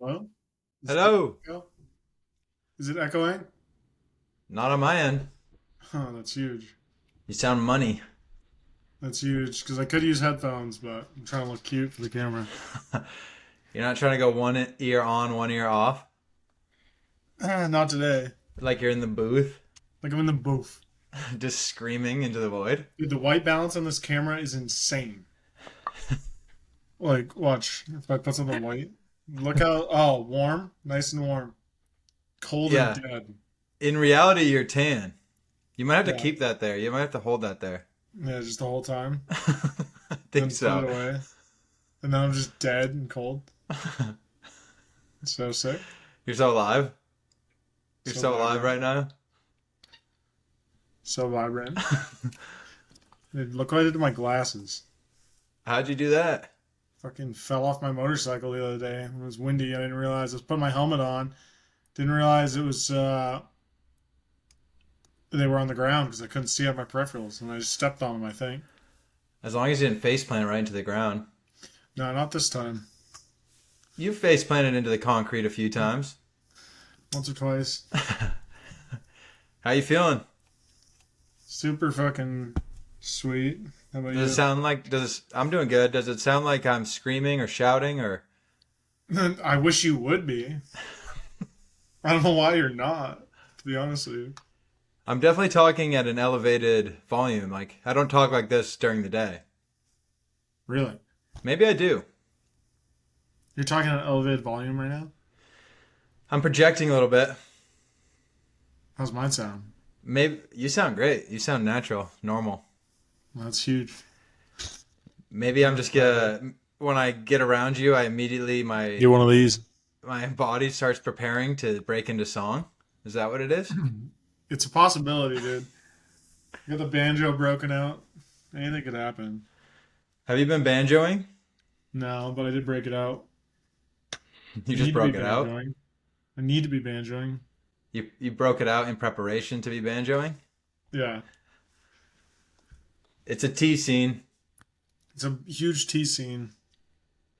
Hello? Is it Hello. echo? Is it echoing? Not on my end. Oh, that's huge. You sound money. That's huge because I could use headphones, but I'm trying to look cute for the camera. You're not trying to go one ear on, one ear off, Not today. like you're in the booth, Like I'm in the booth. just screaming into the void. Dude, the white balance on this camera is insane. Like, watch. If I put something white. Look how, oh, warm. Nice and warm. Cold and Yeah. dead. In reality, you're tan. You might have to Yeah. keep that there. You might have to hold that there. Yeah, just the whole time. I think Then put it so. away. And then I'm just dead and cold. So sick. You're so alive. You're So so alive vibrant. right now. So vibrant. Dude, look what I did to my glasses. How'd you do that? Fucking fell off my motorcycle the other day. It was windy. I didn't realize. I was putting my helmet on. Didn't realize it was they were on the ground because I couldn't see out my peripherals, and I just stepped on them. I think. As long as you didn't face plant right into the ground. No, not this time. You've face planted into the concrete a few times. Once or twice. How you feeling? Super fucking sweet. How about Does it you? sound like I'm doing good. Does it sound like I'm screaming or shouting or I wish you would be. I don't know why you're not. To be honest with you. I'm definitely talking at an elevated volume. Like I don't talk like this during the day. Really. Maybe I do. You're talking at elevated volume right now. I'm projecting a little bit. How's mine sound? Maybe you sound great. You sound natural, normal. That's huge. Maybe I'm just gonna when I get around you, I immediately my You're one of these. my body starts preparing to break into song. Is that what it is? It's a possibility, dude. You got the banjo broken out. Anything could happen. Have you been banjoing? No, but I did break it out. You I just need to be broke it out. banjoing. I need to be banjoing. You broke it out in preparation to be banjoing. Yeah. It's a T scene. It's a huge T scene.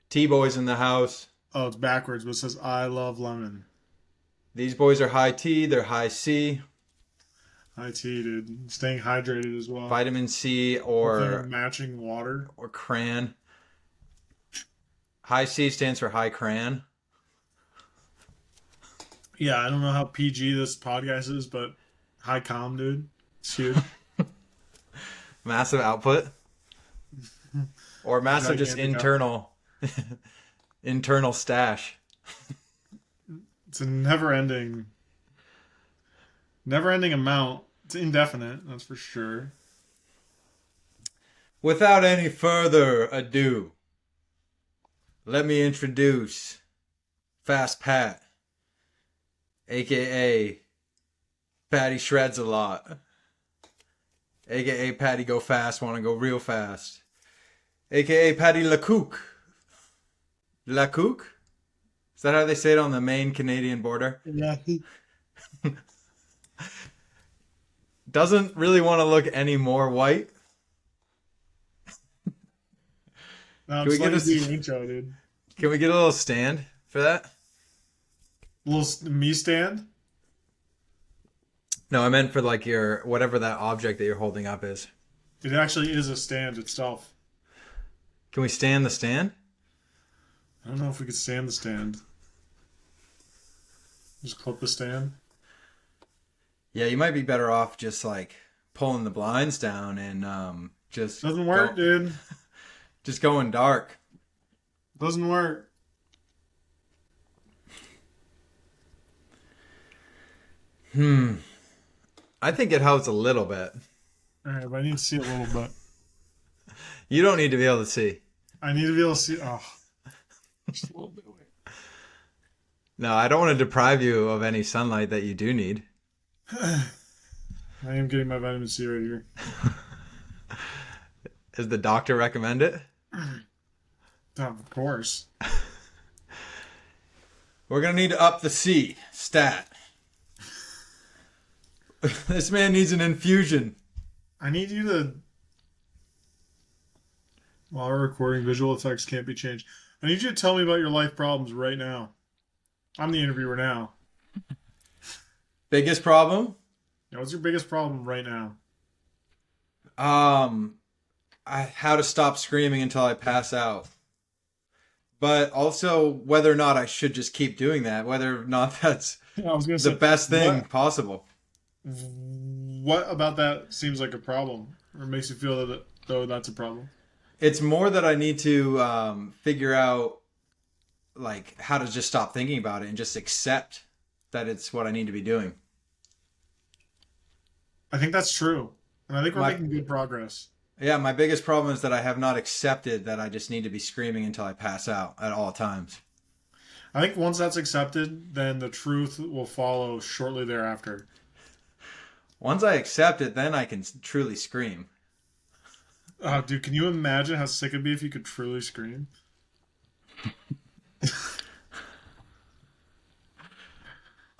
T boys in the house. Oh, it's backwards, but it says I love lemon. These boys are high T. They're high C. High tea, dude. Staying hydrated as well. Vitamin C Hopefully matching water. or cran. High C stands for high cran. Yeah, I don't know how PG this podcast is, but high com, dude. It's huge. Massive output. Or massive just Gigantic output. internal stash. It's a never ending amount. It's indefinite, that's for sure. Without any further ado, let me introduce Fast Pat, aka Patty Shreds a lot, aka Patty Go Fast, Wanna Go Real Fast, aka Patty LaCouc. LaCouc? Is that how they say it on the Maine Canadian border? Yeah. Doesn't really want to look any more white. No, I'm Can we just get letting you a do your intro, dude. Can we get a little stand for that? Little me stand. No, I meant for like your whatever that object that you're holding up is. It actually is a stand itself. Can we stand the stand? I don't know if we could stand the stand. Just clip the stand. Yeah, you might be better off just like pulling the blinds down and Doesn't work, dude. just going dark. Doesn't work. I think it helps a little bit. Alright, but I need to see a little bit. You don't need to be able to see. I need to be able to see. Oh, just a little bit away. No, I don't want to deprive you of any sunlight that you do need. I am getting my vitamin C right here. Does the doctor recommend it? Of course. We're gonna need to up the C stat. This man needs an infusion. I need you to. While we're recording, visual effects can't be changed. I need you to tell me about your life problems right now. I'm the interviewer now. Biggest problem? What's your biggest problem right now? Um, how to stop screaming until I pass out. But also whether or not I should just keep doing that, whether or not that's I was gonna the say, best thing what possible. what about that seems like a problem, or makes you feel that though that's a problem? It's more that I need to figure out like how to just stop thinking about it and just accept that it's what I need to be doing. I think that's true, and I think we're My making good progress. Yeah, my biggest problem is that I have not accepted that I just need to be screaming until I pass out at all times. I think once that's accepted, then the truth will follow shortly thereafter. Once I accept it, then I can truly scream. Dude, can you imagine how sick it'd be if you could truly scream?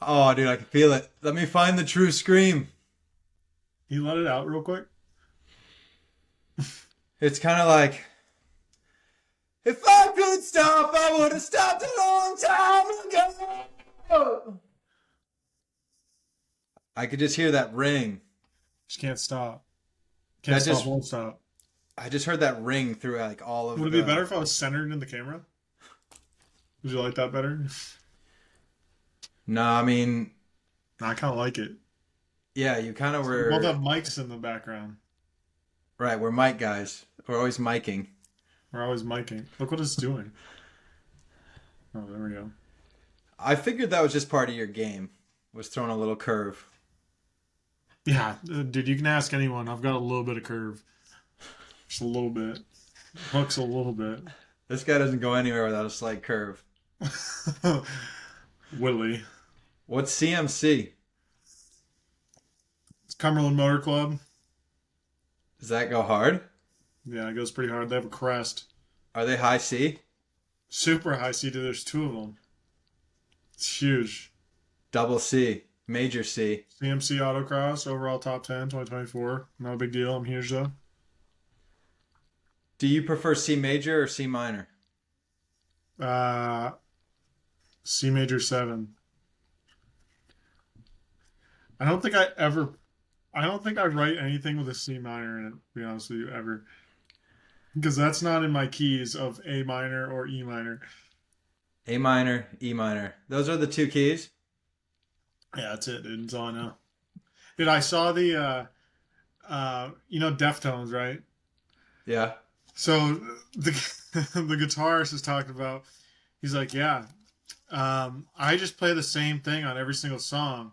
Oh, dude, I can feel it. Let me find the true scream. Can you let it out real quick? It's kind of like, if I could stop, I would have stopped a long time ago. I could just hear that ring. Just can't stop. Can't That stop, just, won't stop. I just heard that ring through like all of Would it be better the. if I was centered in the camera? Would you like that better? No, I mean, I kind of like it. yeah, you kind of We both have were mics in the background. right. We're mic guys. We're always miking. We're always micing. Look what it's doing. Oh, there we go. I figured that was just part of your game. Was throwing a little curve. Yeah, dude, you can ask anyone. I've got a little bit of curve. Just a little bit. Hooks a little bit. This guy doesn't go anywhere without a slight curve. Willie. What's CMC? It's Cumberland Motor Club. Does that go hard? Yeah, it goes pretty hard. They have a crest. Are they high C? Super high seated. There's two of them. It's huge. Double C? Major C? CMC Autocross, overall top 10, 2024. Not a big deal. I'm huge though. Do you prefer C major or C minor? Uh, C major 7. I don't think I ever. I don't think I write anything with a C minor in it, to be honest with you, ever. Because that's not in my keys of A minor or E minor. A minor, E minor. Those are the two keys? Yeah, that's it, dude. It's all I know. Dude, I saw the, Deftones, right? Yeah. So the the guitarist is talking about. He's like, yeah, I just play the same thing on every single song,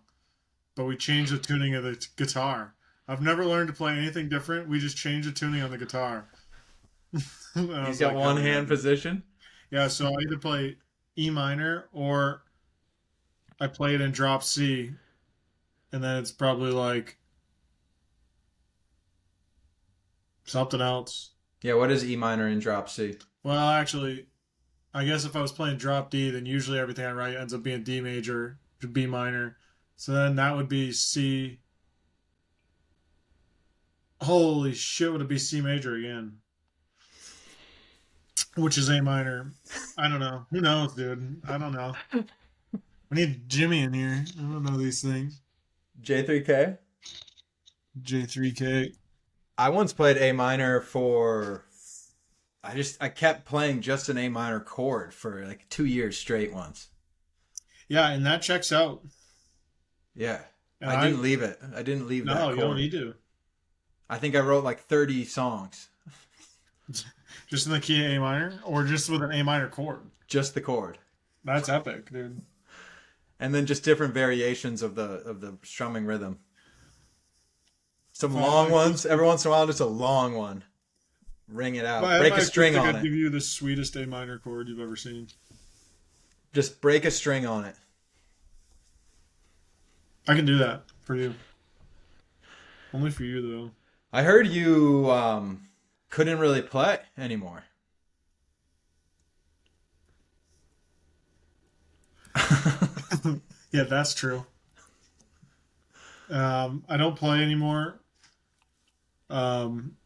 but we change the tuning of the guitar. I've never learned to play anything different. We just change the tuning on the guitar. And I He's was got like, one oh, yeah. hand position. Yeah, so I either play E minor or I play it in drop C, and then it's probably like something else. Yeah, what is E minor in drop C? Well, actually, I guess if I was playing drop D, then usually everything I write ends up being D major to B minor. So then that would be C. Holy shit, would it be C major again? Which is A minor. I don't know. Who knows, dude? I don't know. We need Jimmy in here. I don't know these things. J3K? J3K. I once played A minor for. I kept playing just an A minor chord for like 2 years straight once. Yeah, and that checks out. Yeah. And I didn't leave it. I didn't leave that No, chord. you don't need to. I think I wrote like 30 songs. Just in the key of A minor, or just with an A minor chord. Just the chord. That's epic, dude. And then just different variations of the strumming rhythm. Some Well, long ones. Every once in a while, just a long one. Ring it out. But Break I a string think on I'd give it. you the sweetest A minor chord you've ever seen. Just break a string on it. I can do that for you. Only for you, though. I heard you couldn't really play anymore. Yeah, that's true. I don't play anymore. Um,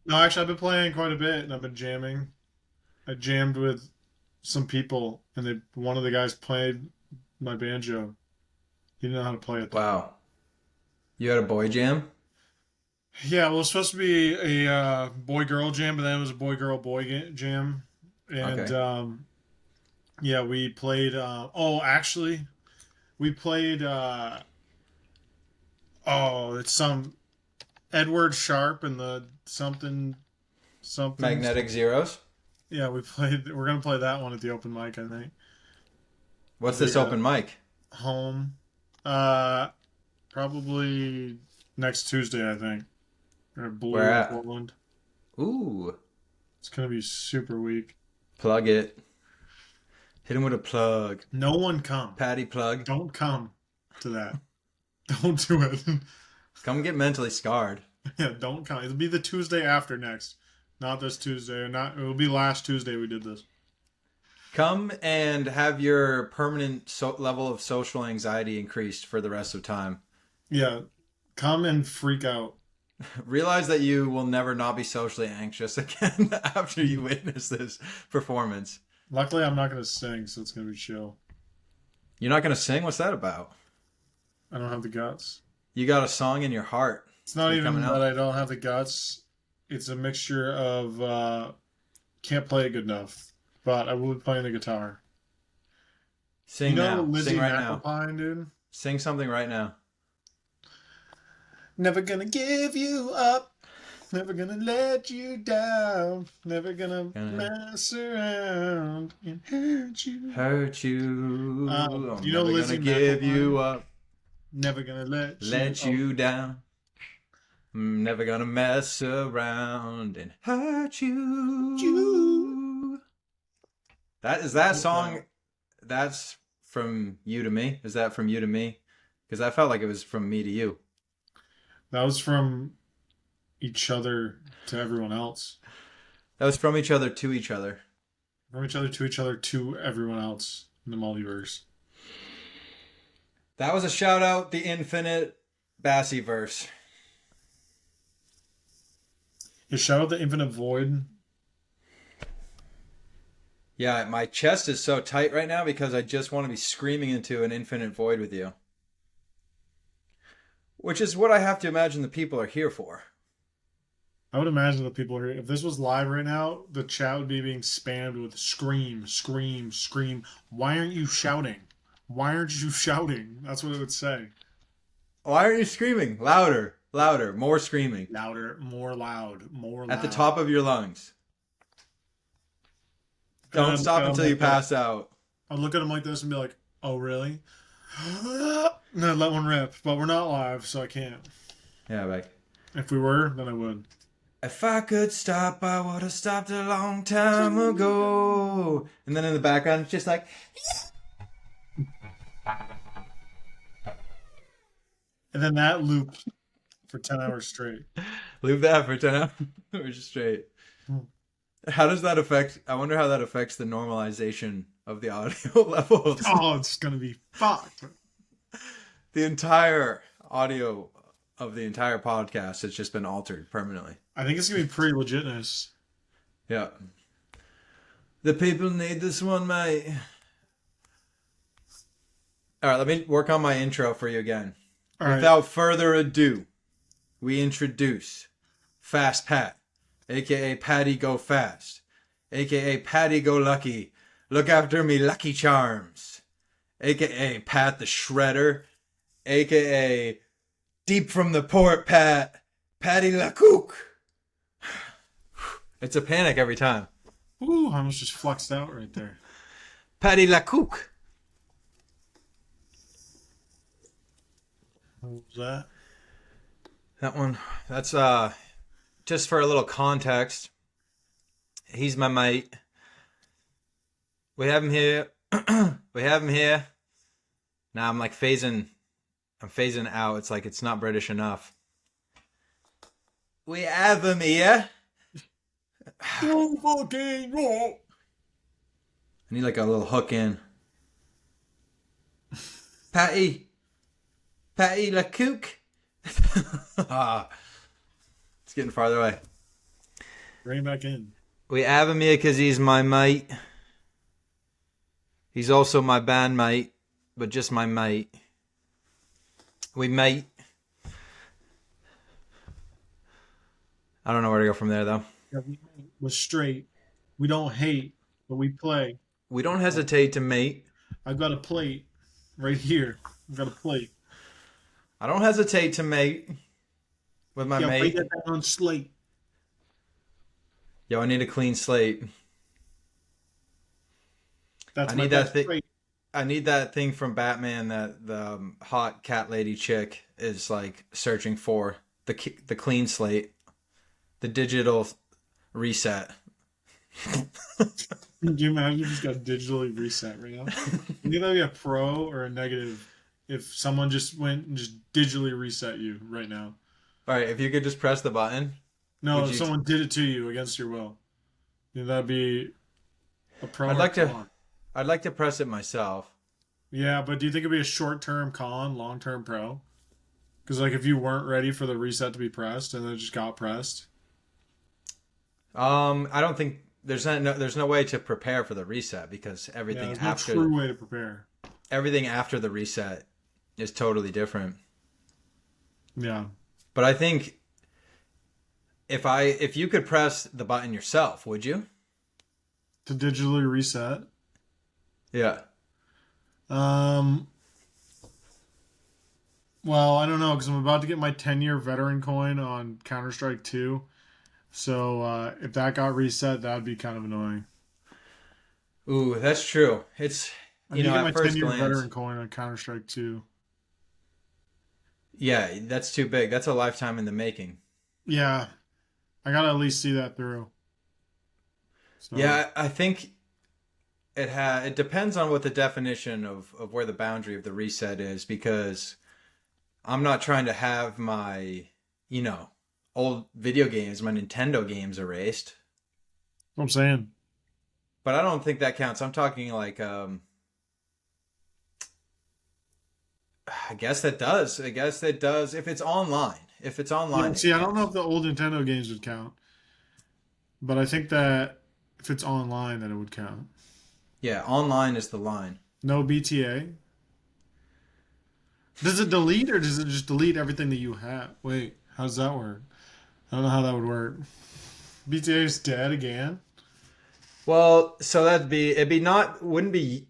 no, actually, I've been playing quite a bit, and I've been jamming. I jammed with some people, and one of the guys played my banjo. He didn't know how to play it though. Wow. You had a boy jam? Yeah, well, it was supposed to be a boy girl jam, but then it was a boy girl jam, and Okay. yeah, we played. Oh, actually, we played. Oh, it's some Edward Sharp and the something something. Magnetic Zeros? Yeah, we played. We're gonna play that one at the open mic, I think. What's this The open mic? home. Uh, Probably next Tuesday, I think. Or Blue Where in at? Portland. Ooh. It's gonna be super weak. Plug it. Hit him with a plug. No one come. Patty plug. Don't come to that. Don't do it. Come get mentally scarred. Yeah, don't come. It'll be the Tuesday after next, not this Tuesday. Or not. It'll be last Tuesday we did this. Come and have your permanent level of social anxiety increased for the rest of time. Yeah, come and freak out. Realize that you will never not be socially anxious again after you witness this performance. Luckily, I'm not gonna sing, so it's gonna be chill. You're not going to sing? What's that about? I don't have the guts. You got a song in your heart. It's not even coming out. that I don't have the guts. It's a mixture of can't play it good enough, but I will be playing the guitar. Sing now. Lizzie Sing right now. McAlpine, dude. Sing something right now. Never gonna give you up. Never gonna let you down. Never gonna mess around and hurt you. Hurt you. You I'm know never Lizzie gonna give McAlpine? you up. Never gonna let You down. I'm never gonna mess around and hurt you. That is that song. That's from you to me. Is that from you to me? Because I felt like it was from me to you. That was from each other to everyone else. That was from each other to each other. From each other to everyone else in the multiverse. That was a shout out, the infinite Bassy verse. You shout out the infinite void. Yeah, my chest is so tight right now because I just want to be screaming into an infinite void with you. Which is what I have to imagine the people are here for. I would imagine the people are here. If this was live right now, the chat would be being spammed with scream, scream, scream. Why aren't you shouting? Why aren't you shouting? That's what it would say. Why aren't you screaming? Louder, louder, more screaming. Louder, more loud, more loud. At the top of your lungs. Don't stop until you pass out. I'd look at him like this and be like, oh, really? And I'd let one rip. But we're not live, so I can't. Yeah, like. If we were, then I would. If I could stop, I would have stopped a long time ago. And then in the background, it's just like... And then that looped for 10 hours straight. Leave that for 10 hours straight. How does that affect... I wonder how that affects the normalization of the audio levels. Oh, it's going to be fucked. The entire audio of the entire podcast has just been altered permanently. I think it's going to be pretty legitness. Yeah. The people need this one, mate. All right, let me work on my intro for you again. All right. Without further ado, we introduce Fast Pat, a.k.a. Patty Go Fast, a.k.a. Patty Go Lucky, look after me Lucky Charms, a.k.a. Pat the Shredder, a.k.a. Deep from the Port Pat, Patty LaCouc. It's a panic every time. Ooh, I almost just fluxed out right there. Patty LaCouc. What was that? That one, that's just for a little context. He's my mate. We have him here. We have him here. Now I'm like phasing out. It's like it's not British enough. We have him here. Oh, fucking no. I need like a little hook in. Patty LaCouc. It's getting farther away. Bring him back in. We have him here because he's my mate. He's also my bandmate, but just my mate. We mate. I don't know where to go from there, though. Yeah, we're straight. We don't hate, but we play. We don't hesitate to mate. I've got a plate right here. I've got a plate. I don't hesitate to mate with my Yeah, write mate. that down on slate. Yo, I need a clean slate. That's I my need that best thing. trait. I need that thing from Batman that the hot cat lady chick is like searching for. The clean slate, the digital reset. Can you imagine if you just got digitally reset right now? You think that'd be a pro or a negative if someone just went and just digitally reset you right now? All right, if you could just press the button, No, would if you? someone did it to you against your will, you think that'd be a pro I'd or a like to. con? I'd like to press it myself. Yeah, but do you think it'd be a short-term con, long-term pro? Because like if you weren't ready for the reset to be pressed and then it just got pressed. I don't think there's no way to prepare for the reset because Yeah, there's no true way to prepare. everything after the reset is totally different. Yeah. But I think if you could press the button yourself, would you? To digitally reset. Yeah. Um. Well, I don't know because I'm about to get my 10-year veteran coin on Counter Strike 2. So if that got reset, that'd be kind of annoying. Ooh, that's true. It's I need to get my at first 10-year glance, veteran coin on Counter Strike 2. yeah, that's too big. That's a lifetime in the making. Yeah, I gotta at least see that through. So Yeah, I think it depends on what the definition of where the boundary of the reset is because I'm not trying to have my, you know, old video games, my Nintendo games erased. what I'm saying. But I don't think that counts. I'm talking like I guess that does. I guess that does if it's online. If it's Yeah, online, it see, I don't know if counts. the old Nintendo games would count, but I think that if it's online, then it would count. Yeah, online is the line. No BTA. Does it delete or does it just delete everything that you have? Wait, how does that work? I don't know how that would work. BTA is dead again. Well, so it'd be not wouldn't be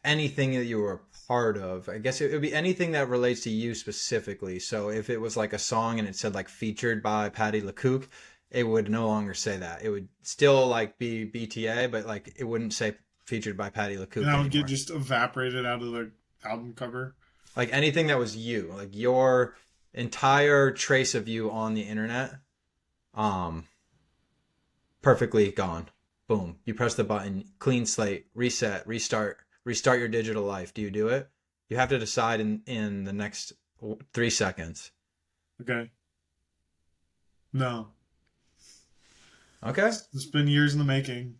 anything that you were a part of. I guess it would be anything that relates to you specifically. So if it was like a song and it said like featured by Patty LaCouc, it would no longer say that. It would still like be BTA, but like it wouldn't say featured by Patty LaCouc And that would get anymore. just evaporated out of the album cover. Like anything that was you, like your entire trace of you on the internet, um, perfectly gone. Boom. You press the button, clean slate, reset, restart your digital life. Do you do it? You have to decide in the next 3 seconds. Okay. No. Okay. It's been years in the making.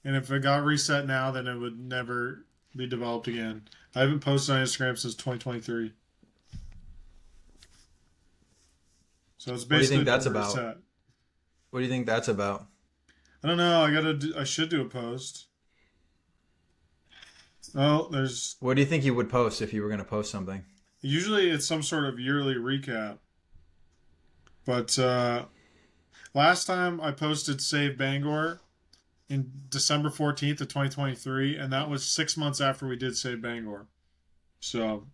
And if it got reset now, then it would never be developed again. I haven't posted on Instagram since 2023. So it's What do you basically think that's been about? reset. What do you think that's about? I don't know. I should do a post. Oh, there's What do you think you would post if you were going to post something? usually it's some sort of yearly recap. But last time I posted Save Bangor in December 14th of 2023, and that was 6 months after we did Save Bangor. So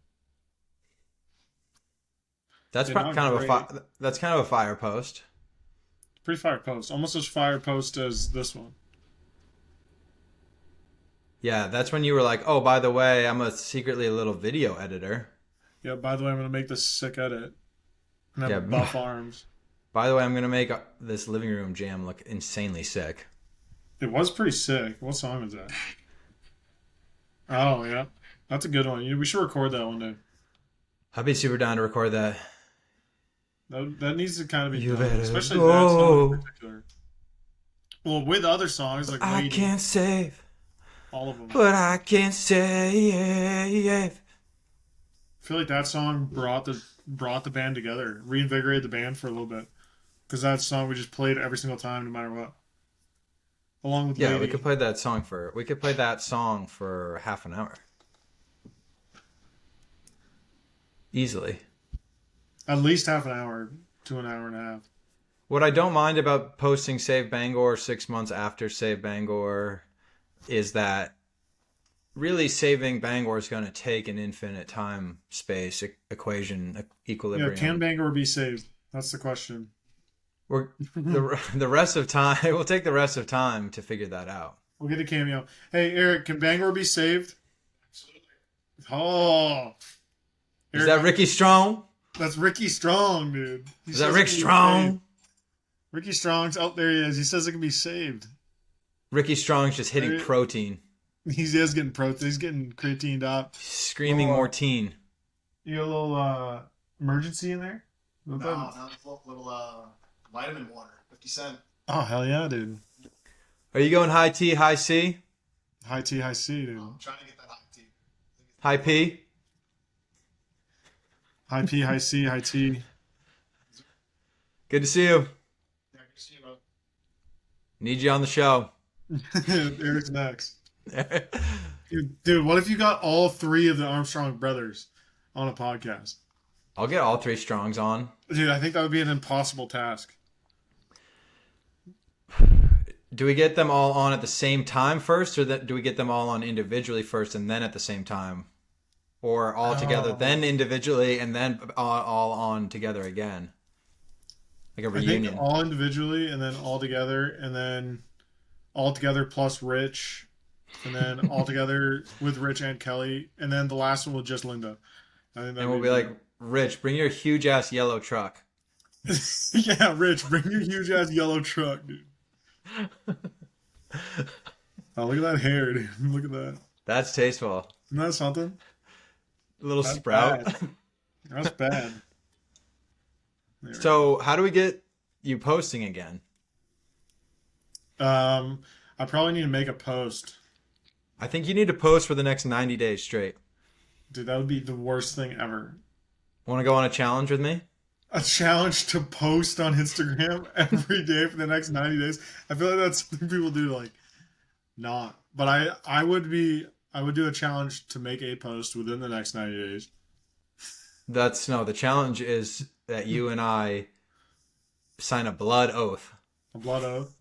That's yeah, not kind of great. that's kind of a fire post. Pretty fire post. Almost as fire post as this one. Yeah, that's when you were like, "Oh, by the way, I'm secretly a little video editor." Yeah, by the way, I'm going to make this sick edit. And have Yeah. buff arms. By the way, I'm gonna make this living room jam look insanely sick. It was pretty sick. What song is that? Oh, yeah. That's a good one. We should record that one day. I'd be super down to record that. That needs to kind of be You done. better Especially that song go. in particular. Well, with other songs like I Waiting, can't save, all of them. but I can save. I feel like that song brought the band together, reinvigorated the band for a little bit. Because that song we just played every single time, no matter what. along with Yeah, Lady. we could play that song for half an hour. Easily. At least half an hour to an hour and a half. What I don't mind about posting Save Bangor 6 months after Save Bangor is that really saving Bangor is going to take an infinite time space equation Yeah, can equilibrium. Bangor be saved? That's the question. We're the rest of time. It will take the rest of time to figure that out. We'll get a cameo. Hey, Eric, can Bangor be saved? Absolutely. Oh, Is Eric, that Ricky Strong? that's Ricky Strong, dude. He Is that says Rick it can be saved. Strong? Ricky Strong's out there. He is. He says it can be saved. Ricky Strong's just hitting Right. protein, He is getting protein. He's getting creatined up. screaming Oh. more teen. You got a little emergency in there? No, a little vitamin water, 50 cent. Oh, hell yeah, dude. Are you going high T, high C, High T, high C, dude. I'm trying to get that high tea. high P? High P, high C, high T. Good to see you. Yeah, good to see you, bro. Need you on the show. Eric's next. Dude, what if you got all three of the Armstrong brothers on a podcast? I'll get all three Strongs on. Dude, I think that would be an impossible task. Do we get them all on at the same time first, or do we get them all on individually first and then at the same time? Or all together, Oh. then individually, and then all on together again? Like a I reunion. think all individually and then all together and then all together plus Rich and then all together with Rich and Kelly and then the last one with just Linda. I think And we'll be like, Rich, bring your huge ass yellow truck. yeah, Rich, bring your huge ass yellow truck, dude. Oh, look at that hair, dude. Look at that. That's tasteful. Isn't that something? A little That's sprout. bad. That's bad. There we So, how do we get you posting again? go. I probably need to make a post. I think you need to post for the next 90 days straight. Dude, that would be the worst thing ever. Want to go on a challenge with me? A challenge to post on Instagram every day for the next 90 days. I feel like that's something people do, like, not. But I would do a challenge to make a post within the next 90 days. The challenge is that you and I sign a blood oath A blood oath.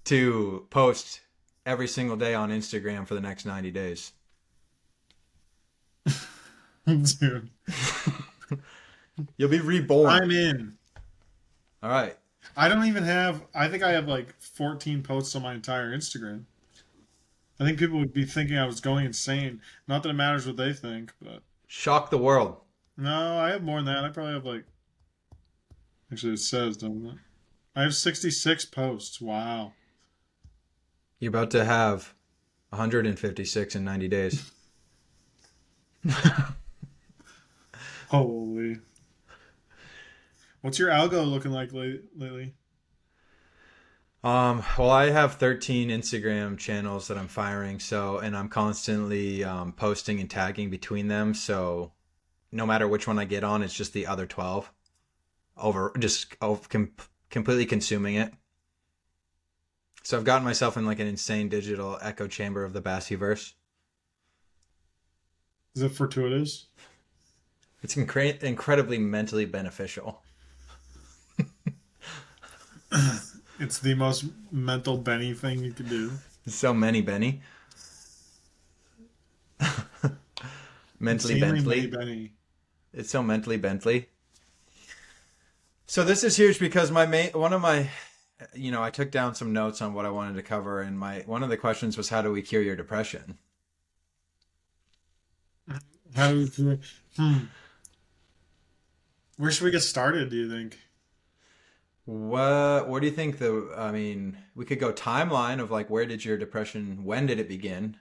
to post every single day on Instagram for the next 90 days. Dude, You'll be reborn. I'm in. All right. I think I have like 14 posts on my entire Instagram. I think people would be thinking I was going insane. Not that it matters what they think, but Shock the world. no, I have more than that. I probably have like, actually it says, doesn't it? I have 66 posts. Wow. You're about to have 156 in 90 days. Holy. What's your algo looking like lately? Well, I have 13 Instagram channels that I'm firing, and I'm constantly posting and tagging between them. So no matter which one I get on, it's just the other 12 completely consuming it. So I've gotten myself in like an insane digital echo chamber of the Bassieverse. Is it fortuitous? It's incredibly mentally beneficial. It's the most mental Benny thing you can do. So many Benny. Mentally Insanely Bentley. many Benny. It's so mentally Bentley. So this is huge because I took down some notes on what I wanted to cover, and one of the questions was, how do we cure your depression? Where should we get started, do you think? What do you think we could go timeline of like, when did it begin?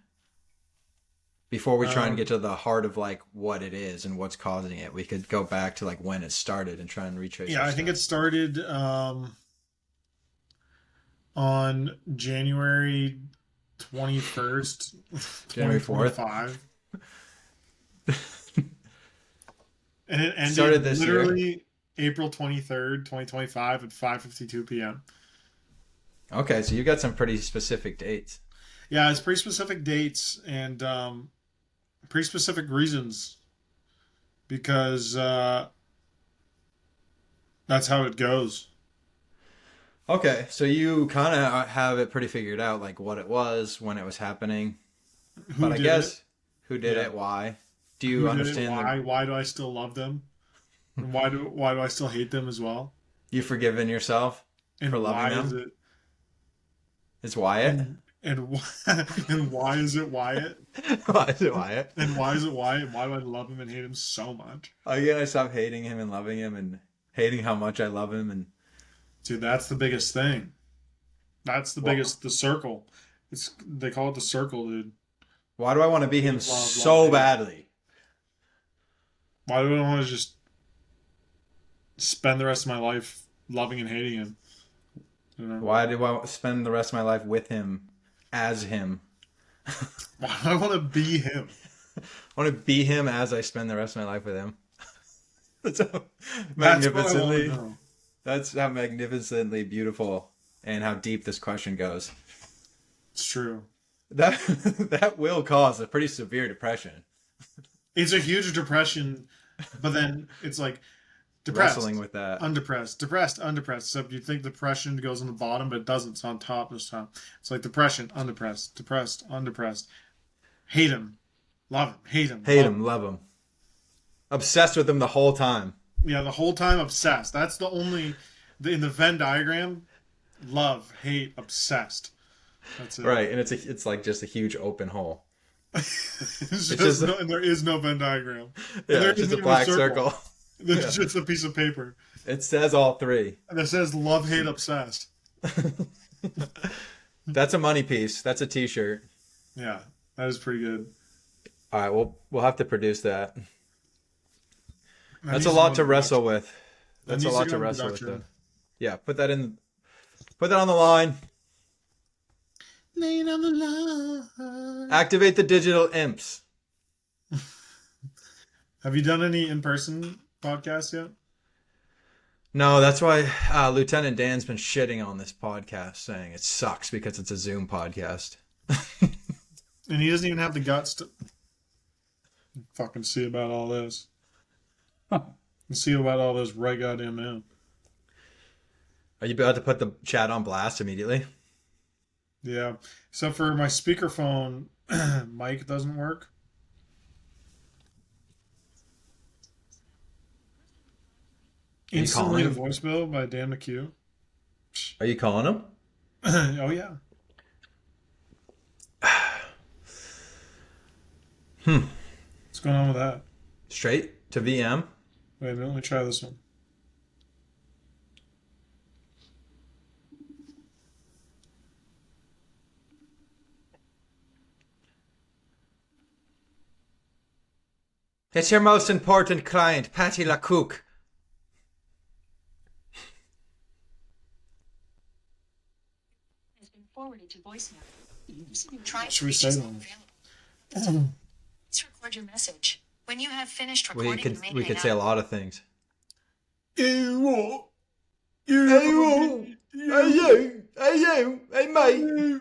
Before we try and get to the heart of like what it is and what's causing it. We could go back to like when it started and try and retrace. Yeah, I think it started on January 21st, January 4th. 2025. And it ended Started this year. literally April 23rd, 2025 at 5:52 p.m. Okay, so you got some pretty specific dates. Yeah, it's pretty specific dates and pretty specific reasons because that's how it goes. Okay, so you kind of have it pretty figured out, like what it was, when it was happening. But Who I did it? guess who did Yeah. it, why? Do you Who did it? understand Why? Why do I still love them? And why do I still hate them as well? you forgiven yourself for And loving why is them? it It's Wyatt. and and why is it Wyatt? Why is it Wyatt? And why is it Wyatt? Why do I love him and hate him so much? Again, I stop hating him and loving him and hating how much I love him and Dude, that's the biggest thing. That's the Well- biggest the circle. They call it the circle, dude. why do I want to be him Love, so hate. badly? Why do I want to just spend the rest of my life loving and hating him? You know? Why do I spend the rest of my life with him, as him? Why do I want to be him? I want to be him as I spend the rest of my life with him. That's how That's what I want to magnificently. know. That's how magnificently beautiful and how deep this question goes. It's true. That that will cause a pretty severe depression. It's a huge depression, but then it's like depressed, Wrestling with that. undepressed, depressed, undepressed. Except you think depression goes on the bottom, but it doesn't. It's on top this time. It's like depression, undepressed, depressed, undepressed. Hate him, love him, hate him, Hate love him, love him. Obsessed with him the whole time. Yeah, the whole time obsessed. That's the only in the Venn diagram. Love, hate, obsessed. That's it. Right, and it's like just a huge open hole. It's just just- no, and there is no Venn diagram. Yeah, There it's just isn't a even black circle. There's just a piece of paper It says all three. that says love, hate, obsessed. That's a money piece. That's a t-shirt. Yeah, that is pretty good. All right, we'll have to produce that. That That's needs a to lot go to in wrestle production. with. That That's a needs lot go to in wrestle with. production. Though. Yeah, put that in. Put that on the line. Laying on the line. Activate the digital imps. Have you done any in-person podcasts yet? No, that's why Lieutenant Dan's been shitting on this podcast, saying it sucks because it's a Zoom podcast. And he doesn't even have the guts to fucking see about all this. See about all this right goddamn now. Are you about to put the chat on blast immediately? Yeah. Except for my speakerphone mic doesn't work. Are you Instantly a calling? voicemail by Dan McHugh. Are you calling him? Oh yeah. What's going on with that? Straight to VM? Wait a minute, let me try this one. It's your most important client, Patty LaCouc. Has been forwarded to voicemail. Try Should we say them? Please record your message. When you have finished recording, you may We hang could say a up. lot of things. Hey, what? Hey you, hey mate,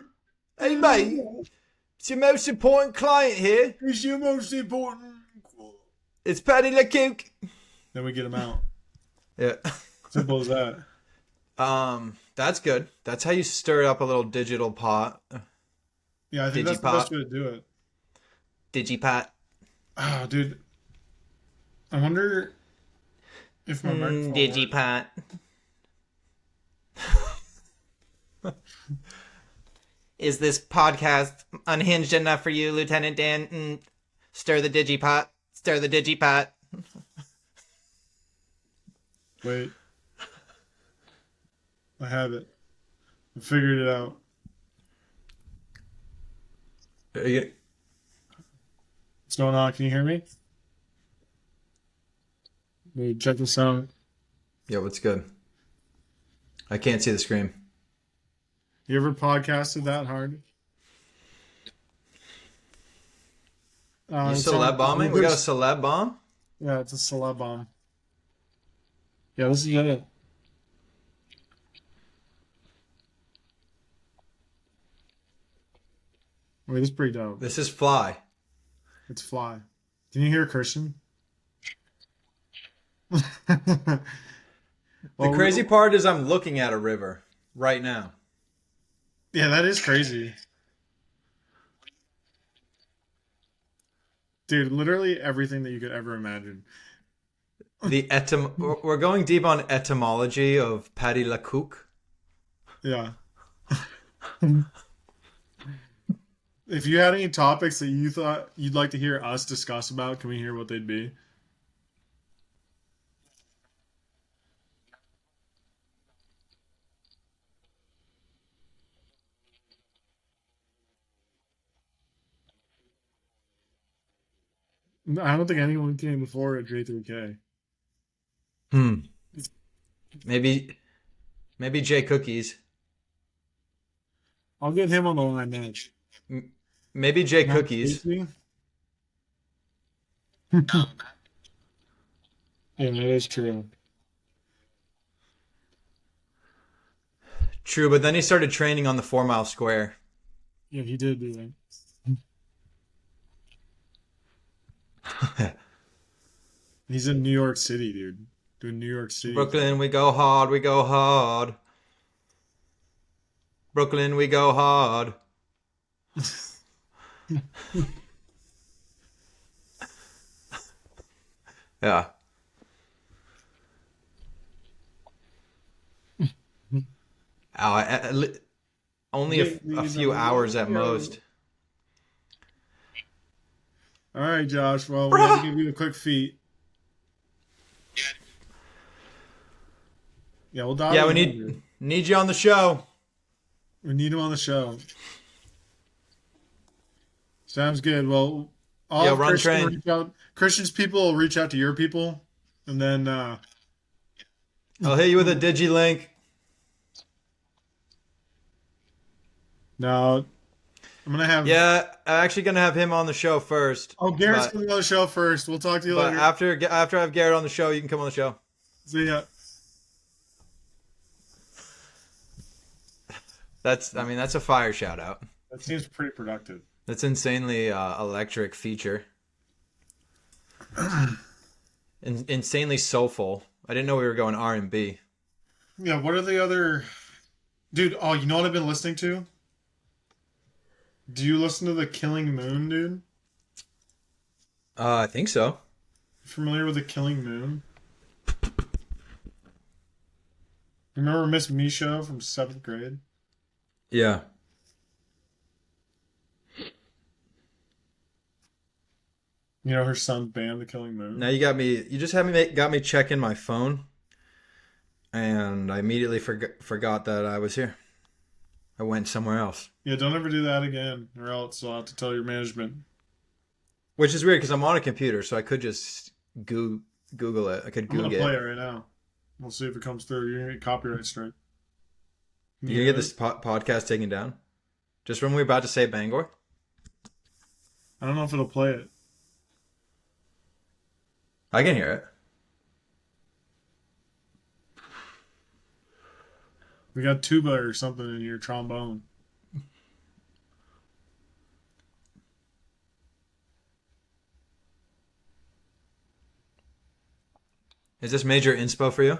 hey mate. It's your most important client here. It's your most important. It's Patty LaCouc. Then we get him out. Yeah. Simple as that. That's good. That's how you stir up a little digital pot. Yeah, I think that's the Digipop. best way to do it. Digipot. Oh, dude. I wonder if my microphone works. Digipot. Is this podcast unhinged enough for you, Lieutenant Dan? Stir the digipot. Stir the digipot. Wait. I have it. I figured it out. What's going on? Can you hear me? Wait, check this out. Yeah, what's good? I can't see the screen. You ever podcasted that hard? You It's celeb on- bombing? We got a celeb bomb? Yeah, it's a celeb bomb. Yeah, this is it. Wait, this is pretty dope. This is Fly. It's Fly. Can you hear Christian? The Well, crazy part is I'm looking at a river right now. yeah, that is crazy. Dude, literally everything that you could ever imagine. We're going deep on etymology of Paddy LaCouc. Yeah. If you had any topics that you thought you'd like to hear us discuss about, can we hear what they'd be? I don't think anyone came before at J3K. Hmm. Maybe J Cookies. I'll get him on the line next. Maybe J Not Cookies. Casey? Yeah, that is true. True, but then he started training on the 4 Mile Square. Yeah, he did do that. He's in New York City, dude. Doing New York City. Brooklyn, we go hard, we go hard. Brooklyn, we go hard. Yeah. Only a few hours at most. All right, Josh. Well, we're going to give you a quick feat. Yeah, we'll dial Yeah, him we in, dude. need you on the show. We need him on the show. Sounds good. Well, all Yeah, of run Christian train. reach out. Christian's people will reach out to your people, and then I'll hit you with a digi link. no, I'm gonna have. Yeah, I'm actually gonna have him on the show first. Oh, Garrett's but, gonna be on the show first. We'll talk to you but later. after I have Garrett on the show, you can come on the show. See ya. That's a fire shout out. That seems pretty productive. That's insanely electric feature. Insanely soulful. I didn't know we were going R&B. Yeah. What are the other? Dude, oh, you know what I've been listening to? Do you listen to the Killing Moon, dude? I think so. Familiar with the Killing Moon? Remember Miss Misha from 7th grade? Yeah. You know her son's band, the Killing Moon? Now you got me checking my phone, and I immediately forgot that I was here. I went somewhere else. Yeah, don't ever do that again, or else I'll have to tell your management. Which is weird because I'm on a computer, so I could just Google it. I could I'm Google gonna play it. it right now. We'll see if it comes through. You're gonna get copyright strike. You gonna get this podcast taken down? Just when we were about to say Bangor? I don't know if it'll play it. I can hear it. We got tuba or something in your trombone. Is this major inspo for you?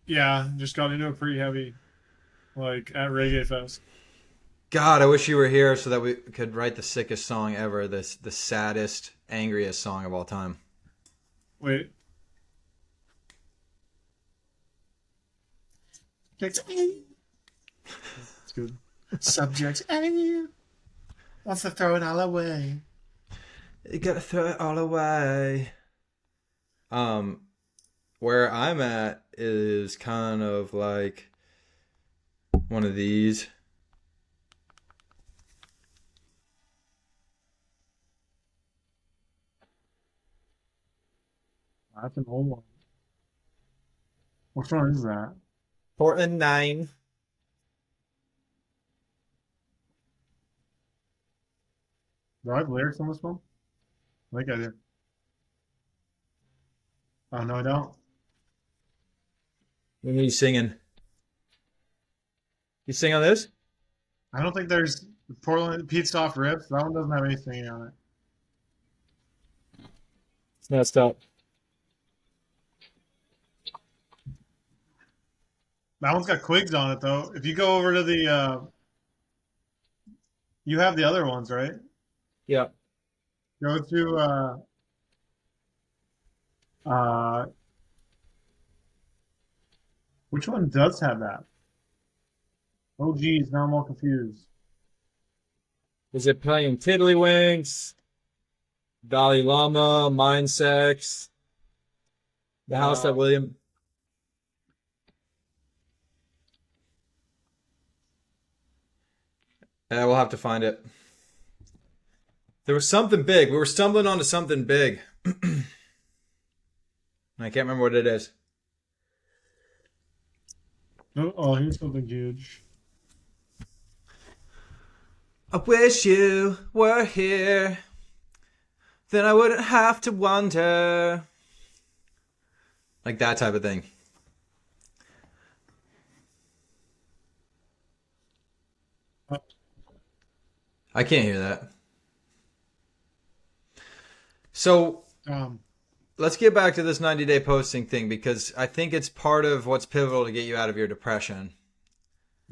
Yeah, just got into it pretty heavy, like at Reggae Fest. God, I wish you were here so that we could write the sickest song ever, the saddest, angriest song of all time. Wait. It's good. Subject A wants to throw it all away. You gotta throw it all away. Where I'm at is kind of like one of these. That's an old one. Which one is that? Portland 9. Do I have lyrics on this one? I think I do. Oh, no, I don't. When are you singing? You sing on this? I don't think there's Portland Pete Soft Riffs. That one doesn't have anything on it. It's messed up. That one's got Quigs on it though. If you go over to the, you have the other ones, right? Yeah. Go to uh, which one does have that? Oh geez, now I'm all confused. Is it playing Tiddlywinks, Dalai Lama, Mind Sex, The House that William? We'll have to find it. There was something big. We were stumbling onto something big. I can't remember what it is. Oh, here's something huge. I wish you were here. Then I wouldn't have to wonder. Like that type of thing. I can't hear that. So let's get back to this 90-day posting thing because I think it's part of what's pivotal to get you out of your depression.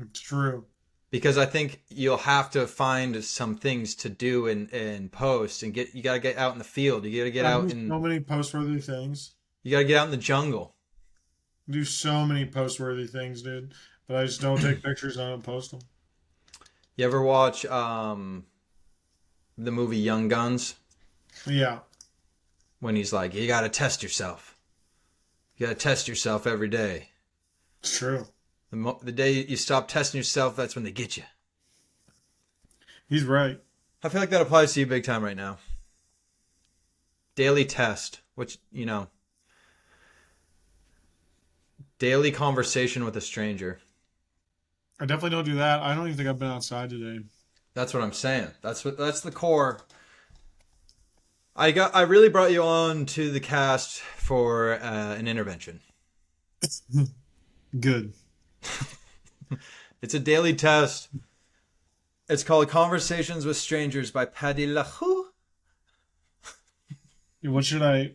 It's true. Because I think you'll have to find some things to do in post and you got to get out in the field. You got to get out in so many post-worthy things. You got to get out in the jungle. Do so many post-worthy things, dude. But I just don't take pictures on and post them. You ever watch the movie Young Guns? Yeah. When he's like, you got to test yourself. You got to test yourself every day. It's true. The day you stop testing yourself, that's when they get you. He's right. I feel like that applies to you big time right now. Daily test, which, daily conversation with a stranger. I definitely don't do that. I don't even think I've been outside today. That's what I'm saying. That's the core. I really brought you on to the cast for an intervention. Good. It's a daily test. It's called Conversations with Strangers by Paddy LaCouc. What should I?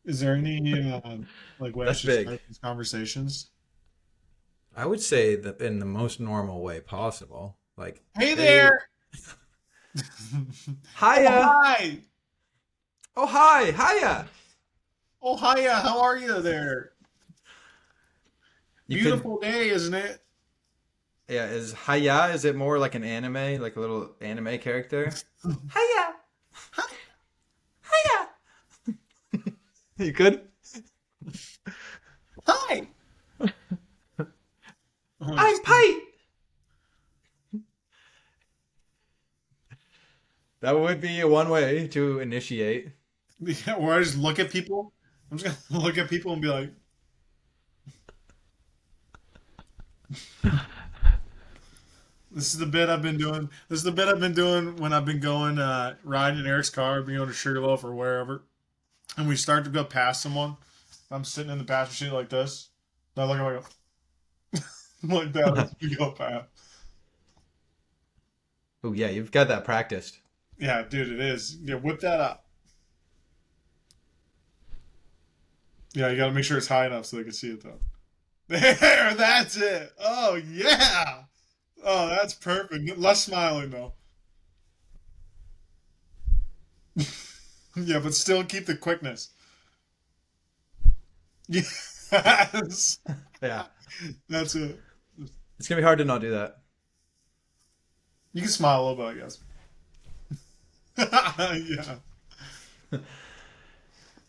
Is there any way I That's should big. start these conversations? I would say that in the most normal way possible. Like, Hey there. Hiya. Hi. Oh, hi. Hiya. Oh, hiya. How are you there? You Beautiful day, isn't it? Yeah, is it more like an anime, like a little anime character? Hiya. Hiya. You good? Hi. I'm Pite. That would be one way to initiate. Yeah, or I just look at people. I'm just gonna look at people and be like, "This is the bit I've been doing. This is the bit I've been doing when I've been going riding in Eric's car, being on to Sugarloaf or wherever, and we start to go past someone. I'm sitting in the passenger seat like this. And I look at like that as we go past. Oh yeah, you've got that practiced. Yeah, dude, it is. Yeah, whip that up. Yeah, you got to make sure it's high enough so they can see it though. There, that's it. Oh yeah. Oh, that's perfect. Less smiling though. Yeah, but still keep the quickness. Yes. Yeah. That's it. It's gonna be hard to not do that. You can smile a little bit, I guess. Yeah.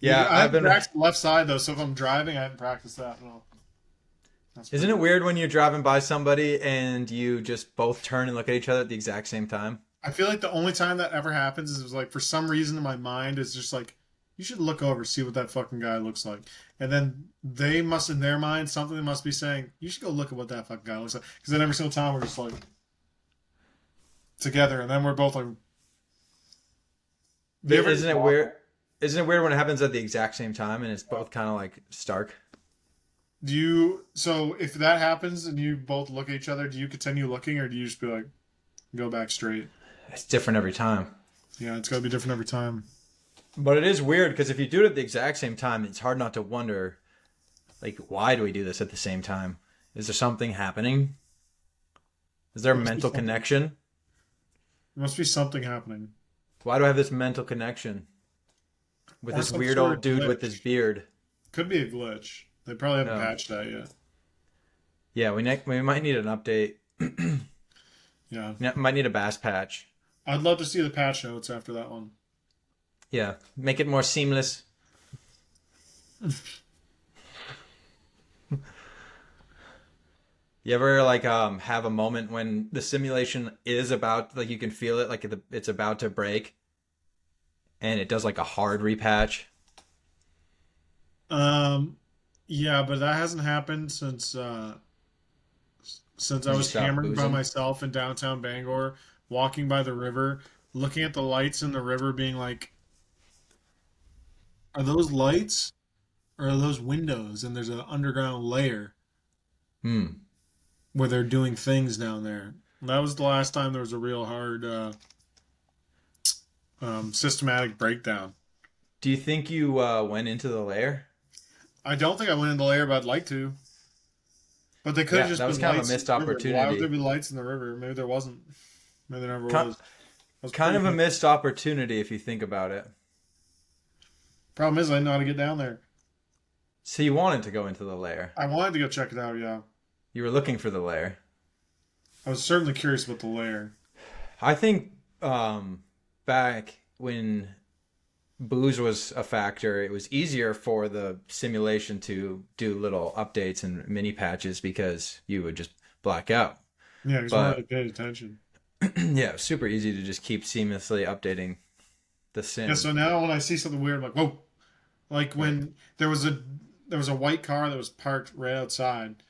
Yeah, I I've been. practiced the left side though, so if I'm driving, I haven't practiced that at all. Isn't it weird when you're driving by somebody and you just both turn and look at each other at the exact same time? I feel like the only time that ever happens is like for some reason in my mind it's just like you should look over see what that fucking guy looks like, and then they must in their mind something they must be saying you should go look at what that fucking guy looks like, because then every single time we're just like together, and then we're both like. Isn't it weird? Isn't it weird when it happens at the exact same time and it's both kind of like stark? So if that happens and you both look at each other, do you continue looking or do you just be like, go back straight. It's different every time. Yeah, it's got to be different every time. But it is weird because if you do it at the exact same time, it's hard not to wonder, like, why do we do this at the same time? Is there something happening? Is there a mental connection? There must be something happening. Why do I have this mental connection with Or this some weird sort old of dude glitch. with his beard? Could be a glitch. They probably haven't No. patched that yet. Yeah, we might need an update. Yeah. Might need a bass patch. I'd love to see the patch notes after that one. Yeah, make it more seamless. You ever like have a moment when the simulation is about, like, you can feel it, like it's about to break, and it does like a hard repatch? Yeah, but that hasn't happened since I You was stopped hammered by boozing? myself in downtown Bangor, walking by the river, looking at the lights in the river, being like, "Are those lights or are those windows?" And there's an underground layer Hmm. where they're doing things down there. And that was the last time there was a real hard systematic breakdown. Do you think you went into the lair? I don't think I went in the layer, but I'd like to. But they could have Yeah, just that was been kind of a lights in missed the river. Why opportunity. would there be lights in the river? Maybe there wasn't. Maybe there never Ki- was. That was Kind of pretty a missed opportunity if you think about it. Problem is, I didn't know how to get down there. So you wanted to go into the lair. I wanted to go check it out, yeah. You were looking for the lair. I was certainly curious about the layer. I think back when booze was a factor, it was easier for the simulation to do little updates and mini patches because you would just black out. Yeah, because But- nobody paid attention. Yeah, it was super easy to just keep seamlessly updating the sim. Yeah, so now when I see something weird, I'm like, whoa. Like when there was a white car that was parked right outside,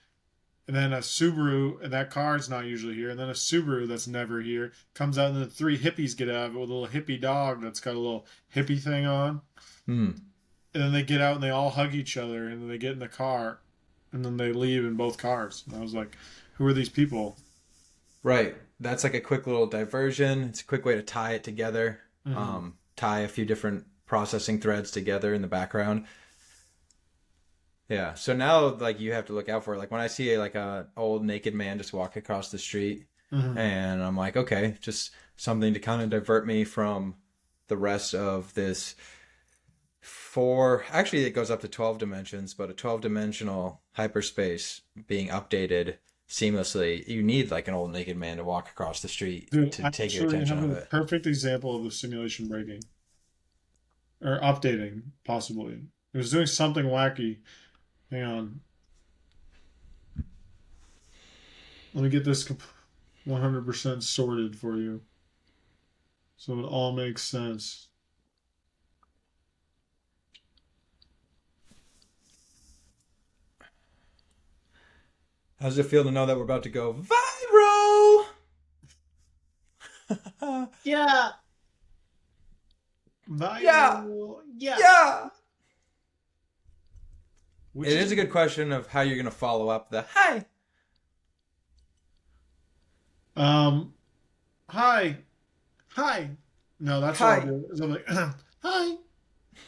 and then a Subaru, and that car's not usually here, and then a Subaru that's never here comes out, and then 3 hippies get out of it with a little hippie dog that's got a little hippie thing on. Hmm. And then they get out and they all hug each other, and then they get in the car, and then they leave in both cars. And I was like, who are these people? Right. That's like a quick little diversion. It's a quick way to tie it together. Mhm. Tie a few different processing threads together in the background. Yeah. So now, like, you have to look out for it. Like when I see like a old naked man just walk across the street, Mhm. and I'm like, okay, just something to kind of divert me from the rest of this. Actually, it goes up to 12 dimensions, but a 12-dimensional hyperspace being updated seamlessly, you need like an old naked man to walk across the street Dude, to take your actually attention have off a it. perfect example of the simulation breaking. Or updating, possibly. It was doing something wacky. Hang on. Let me get this 100% sorted for you. So it all makes sense. How does it feel to know that we're about to go viral? Yeah. Yeah. Yeah. Yeah. Which It is a good question of how you're going to follow up the hi. Hi. Hi. No, that's Hi. what I'll do. Is I'm like, hi.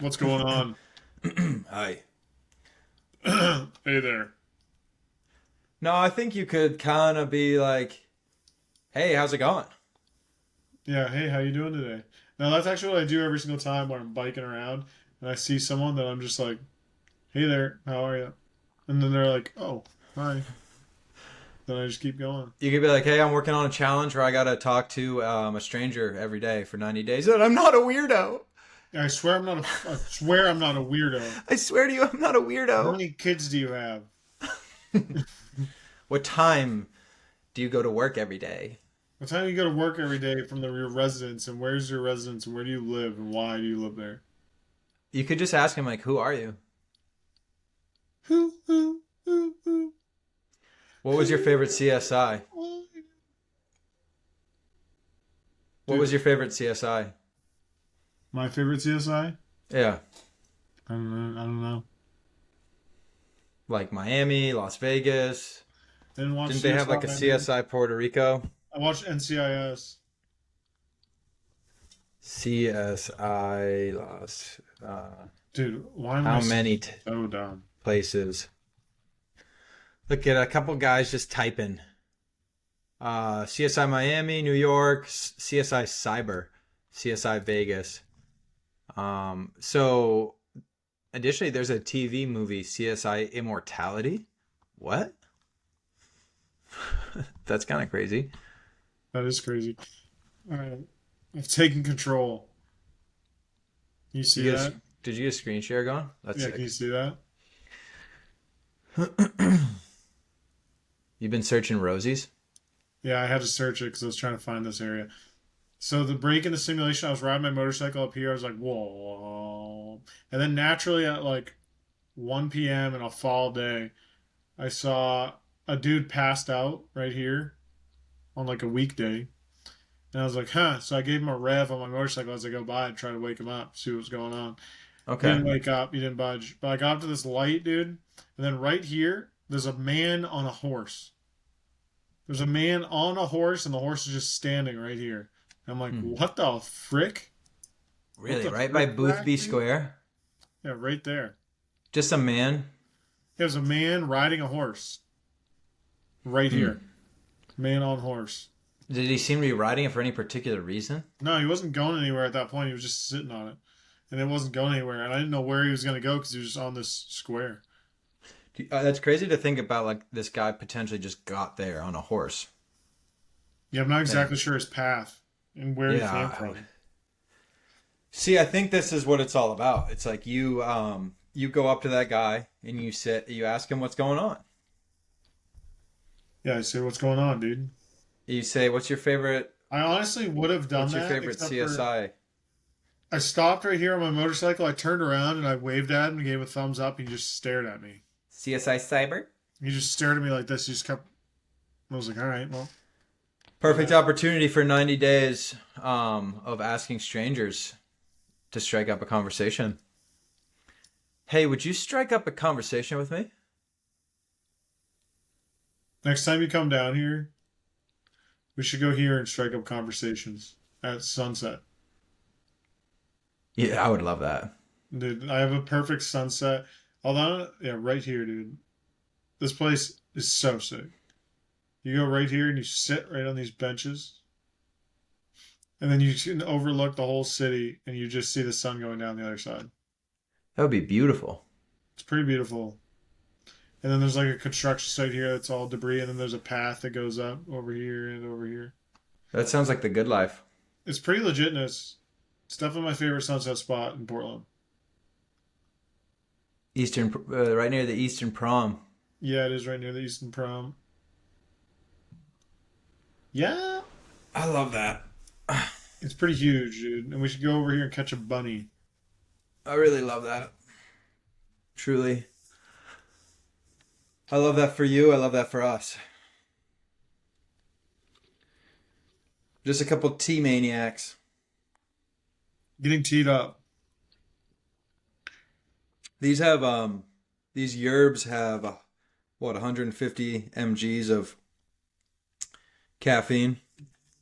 What's going on? Hi. Hey there. No, I think you could kind of be like, hey, how's it going? Yeah, hey, how you doing today? Now that's actually what I do every single time when I'm biking around and I see someone that I'm just like, hey there, how are you? And then they're like, oh, hi. Then I just keep going. You could be like, hey, I'm working on a challenge where I got to talk to a stranger every day for 90 days. And I'm not a weirdo. I swear I'm not I swear I'm not a weirdo. I swear to you, I'm not a How weirdo. many kids do you have? What time do you go to work every day? What time do you go to work every day from your residence, and where's your residence, and where do you live, and why do you live there? You could just ask him, like, who are you? What was your favorite CSI? What was your favorite CSI? My favorite CSI? Yeah. I don't know. Like Miami, Las Vegas. Didn't watch Didn't they have like a CSI. CSI Puerto Rico? I watched NCIS. CSI lost. Dude, why am How I many so dumb? places? Look at a couple guys just typing. CSI Miami, New York, CSI Cyber, CSI Vegas. So additionally, there's a TV movie, CSI Immortality. What? That's kind of crazy. That is crazy. All right. I've taken control. You see that? Did you get a screen share going? That's Yeah, sick. can you see that? You've been searching Rosie's? Yeah, I had to search it because I was trying to find this area. So the break in the simulation, I was riding my motorcycle up here. I was like, whoa. And then naturally at like 1 p.m. and a fall day, I saw a dude passed out right here on like a weekday. And I was like, huh. So I gave him a rev on my motorcycle as I go by and try to wake him up, see what was going on. He Okay. didn't wake up. He didn't budge. But I got up to this light, dude. And then right here, there's a man on a horse. There's a man on a horse, and the horse is just standing right here. I'm like, what the frick? Really? What the Right by frick, Boothby dude? Square? Yeah, right there. Just a man? There's a man riding a horse. Right here. Man on horse. Did he seem to be riding it for any particular reason? No, he wasn't going anywhere at that point. He was just sitting on it. And it wasn't going anywhere. And I didn't know where he was going to go because he was just on this square. That's crazy to think about, like, this guy potentially just got there on a horse. Yeah, I'm not exactly sure his path and where he came Yeah. from. See, I think this is what it's all about. It's like you go up to that guy and you ask him what's going on. Yeah, I say, what's going on, dude? You say, what's your favorite I honestly would have done what's your that. favorite except for- CSI? I stopped right here on my motorcycle. I turned around and I waved at him and gave him a thumbs up. And he just stared at me. CSI Cyber? He just stared at me like this. He just kept. I was like, all right, well. Perfect opportunity for 90 days of asking strangers to strike up a conversation. Hey, would you strike up a conversation with me? Next time you come down here, we should go here and strike up conversations at sunset. Yeah, I would love that. Dude, I have a perfect sunset. Although, yeah, right here, dude. This place is so sick. You go right here and you sit right on these benches. And then you can overlook the whole city and you just see the sun going down the other side. That would be beautiful. It's pretty beautiful. And then there's like a construction site here that's all debris, and then there's a path that goes up over here and over here. That sounds like the good life. It's pretty legitness. It's definitely my favorite sunset spot in Portland. Right near the Eastern Prom. Yeah, it is right near the Eastern Prom. Yeah. I love that. It's pretty huge, dude. And we should go over here and catch a bunny. I really love that. Truly. I love that for you. I love that for us. Just a couple tea maniacs. Getting teed up. These yerbs have 150 mgs of caffeine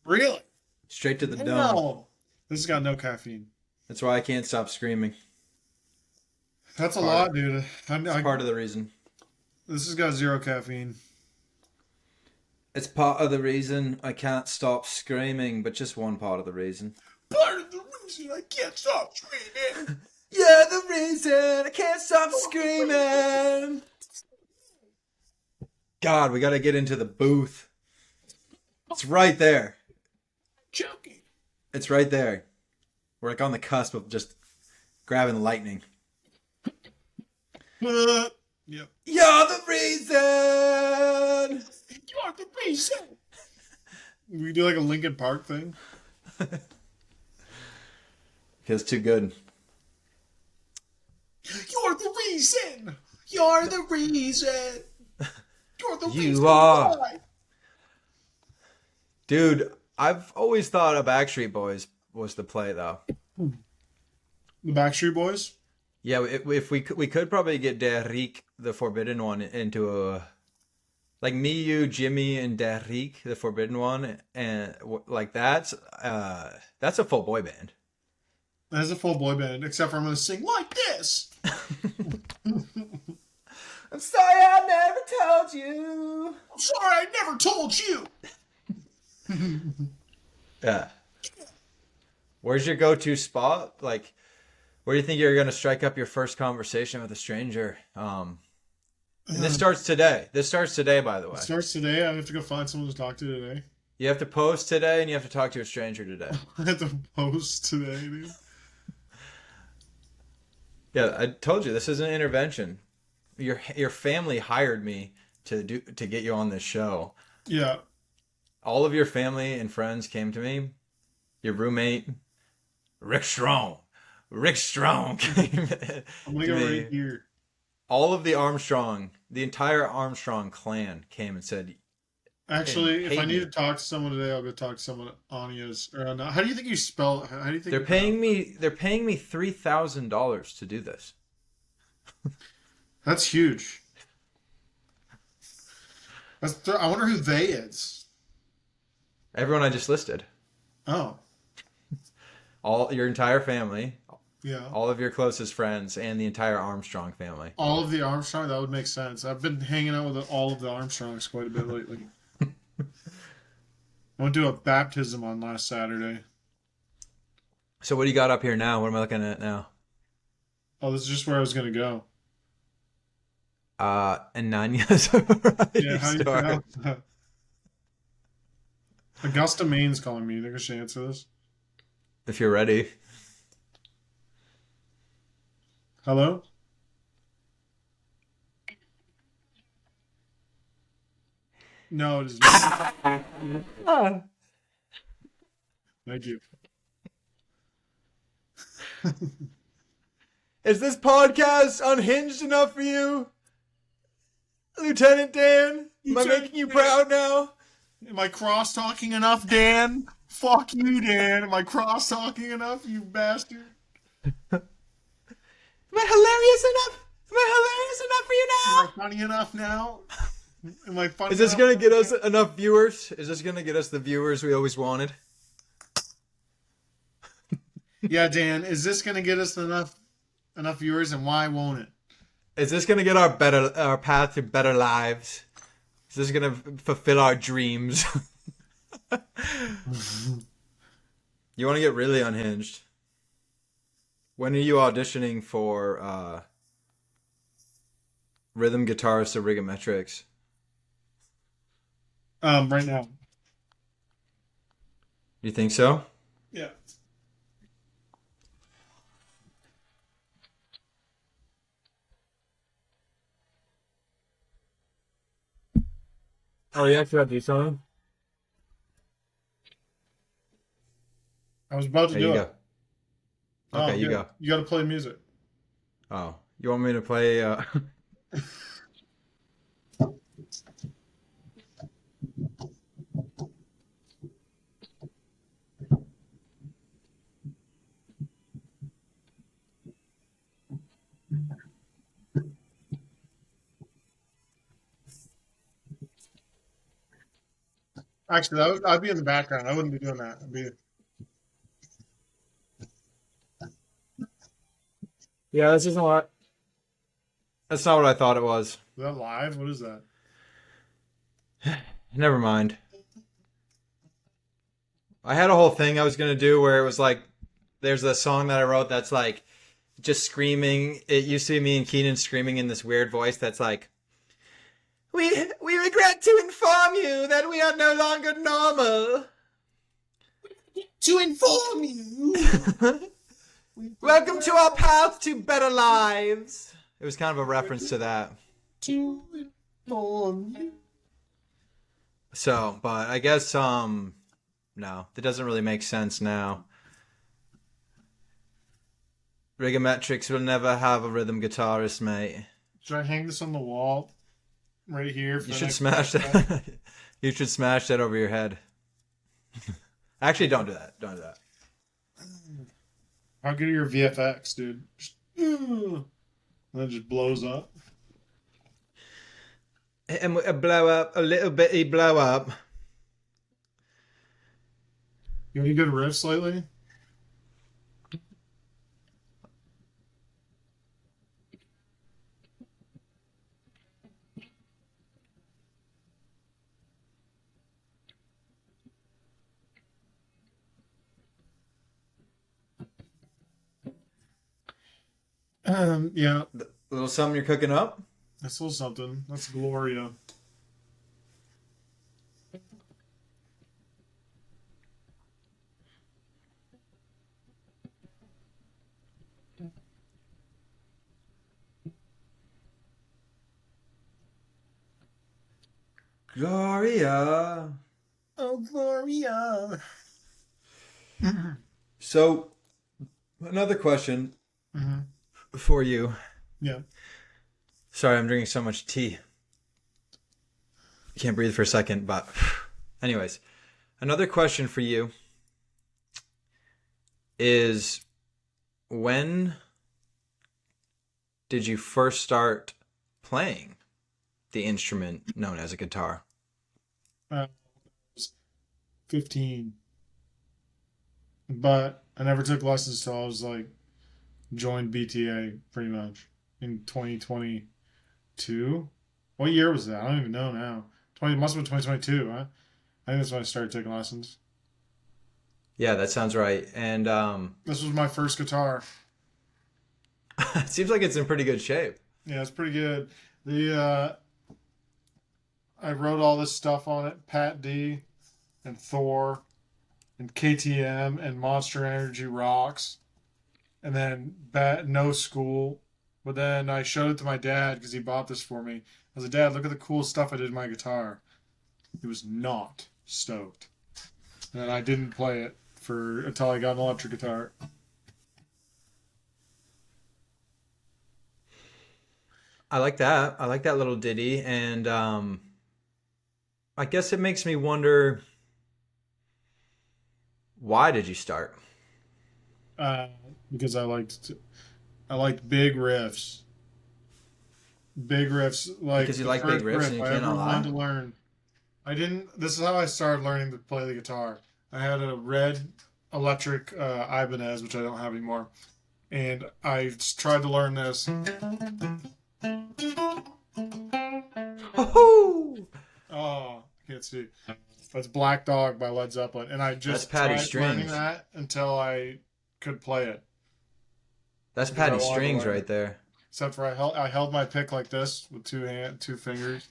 Really? straight to the dome. No. This has got no caffeine. That's why I can't stop screaming. That's a Part lot, of- dude. It's part of the reason. This has got zero caffeine. It's part of the reason I can't stop screaming, but just one part of the reason. Part of the reason I can't stop screaming. You're the reason I can't stop screaming. God, we got to get into the booth. It's right there. Joking. It's right there. We're like on the cusp of just grabbing lightning. Yep. You're the reason. You're the reason. We do like a Linkin Park thing. Feels too good. You're the reason. You're the reason. You're the You reason. are. why. Dude, I've always thought of Backstreet Boys was the play, though. The Backstreet Boys. Yeah, if we could probably get Derrick, the Forbidden One, into like me, you, Jimmy, and Derek, the Forbidden One, and like that's a full boy band. That's a full boy band, except for I'm going to sing like this. I'm sorry I never told you. I'm sorry I never told you. Yeah. Where's your go-to spot? Like, where do you think you're gonna strike up your first conversation with a stranger? And this starts today. This starts today, by the way. It starts today. I have to go find someone to talk to today. You have to post today, and you have to talk to a stranger today. I have to post today, dude. Yeah, I told you this is an intervention. Your family hired me to get you on this show. Yeah. All of your family and friends came to me. Your roommate, Rick Strong came I'm going to go right here. All of the entire Armstrong clan came and said, Actually, if I need me. to talk to someone today, I'll go talk to someone at Anya's. Or not. How do you think you spell? How do you think they're paying me $3,000 to do this. That's huge. I wonder who they is. Everyone I just listed. Oh. All your entire family, Yeah. all of your closest friends, and the entire Armstrong family. All of the Armstrong, that would make sense. I've been hanging out with all of the Armstrongs quite a bit lately. I went to a baptism on last Saturday. So what do you got up here now? What am I looking at now? Oh, this is just where I was going to go. Anania's Yeah, how do you pronounce that? Augusta, Maine's calling me. You think I should answer this? If you're ready. Hello? No, it is not. Thank you. Is this podcast unhinged enough for you? Lieutenant Dan? Am I making you proud now? Am I cross-talking enough, Dan? Fuck you, Dan. Am I cross-talking enough, you bastard? Am I hilarious enough? Am I hilarious enough for you now? Am I funny enough now? Am I funny Is this enough? gonna get us enough viewers? Is this gonna get us the viewers we always wanted? Yeah, Dan. Is this gonna get us enough viewers, and why won't it? Is this gonna get our path to better lives? Is this gonna fulfill our dreams? You want to get really unhinged? When are you auditioning for rhythm guitarist or Rigometrics? Right now. You think so? Yeah. Oh, you actually got to do something? I was about to There do you it. go. Okay, you go. You got to play music. Oh, you want me to play? Actually, I'd be in the background. I wouldn't be doing that. I'd be. Yeah, this isn't a lot. That's not what I thought it was. Is that live? What is that? Never mind. I had a whole thing I was gonna do where it was like, there's a song that I wrote that's like, just screaming. It used to be me and Keenan screaming in this weird voice that's like, We regret to inform you that we are no longer normal. To inform you. Welcome to our path to better lives. It was kind of a reference to that. To inform you. So, but I guess no, that doesn't really make sense now. Rigometrics will never have a rhythm guitarist, mate. Should I hang this on the wall? Right here. You should smash that. You should smash that over your head. Actually, don't do that. Don't do that. How good are your VFX, dude? And then it just blows up. And a blow up, a little bitty blow up. You any good riffs lately? Yeah, A little something you're cooking up? that's a little something. That's Gloria. Gloria. Oh, Gloria. So, another question for you. Yeah. Sorry, I'm drinking so much tea. Can't breathe for a second, but anyways, another question for you is, when did you first start playing the instrument known as a guitar? I was 15. But I never took lessons till I was like, joined BTA pretty much in 2022. What year was that? I don't even know now. Must have been 2022, huh? I think that's when I started taking lessons. Yeah, that sounds right. And This was my first guitar. it seems like it's in pretty good shape. Yeah, it's pretty good. The I wrote all this stuff on it. Pat D and Thor and KTM and Monster Energy Rocks, and then No School. But then I showed it to my dad because he bought this for me. I was like, Dad, look at the cool stuff I did in my guitar. He was not stoked, and I didn't play it until I got an electric guitar. I like that. I like that little ditty. And I guess it makes me wonder, why did you start? Uh, because I liked big riffs. Big riffs, like Because you the like big first riffs riff and you I ever cannot wanted lie? to learn. I didn't. This is how I started learning to play the guitar. I had a red electric Ibanez, which I don't have anymore, and I tried to learn this. Woohoo! Oh, I can't see. That's Black Dog by Led Zeppelin, and I That's just Patty tried learning Strings. that until I could play it. That's Because I Patty wanted to Strings learn right it. there. Except for I held my pick like this with two fingers,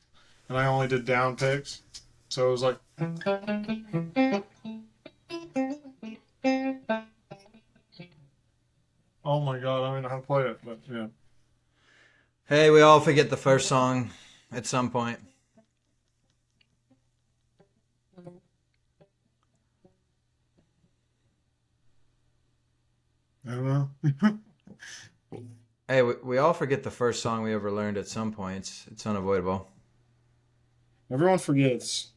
and I only did down picks, so it was like. Oh my god, I don't even know how to play it, but yeah. Hey, we all forget the first song at some point. I don't know. Hey, we all forget the first song we ever learned at some point. It's unavoidable. Everyone forgets.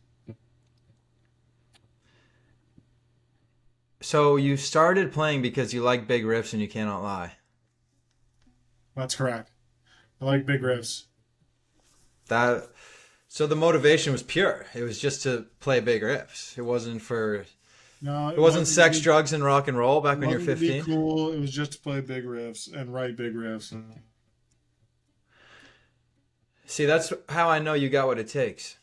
So you started playing because you like big riffs and you cannot lie. That's correct. I like big riffs. That So the motivation was pure. It was just to play big riffs. It wasn't for No, it wasn't sex, drugs, and rock and roll back when you're wasn't to be 15. cool. It was just to play big riffs and write big riffs. See, that's how I know you got what it takes.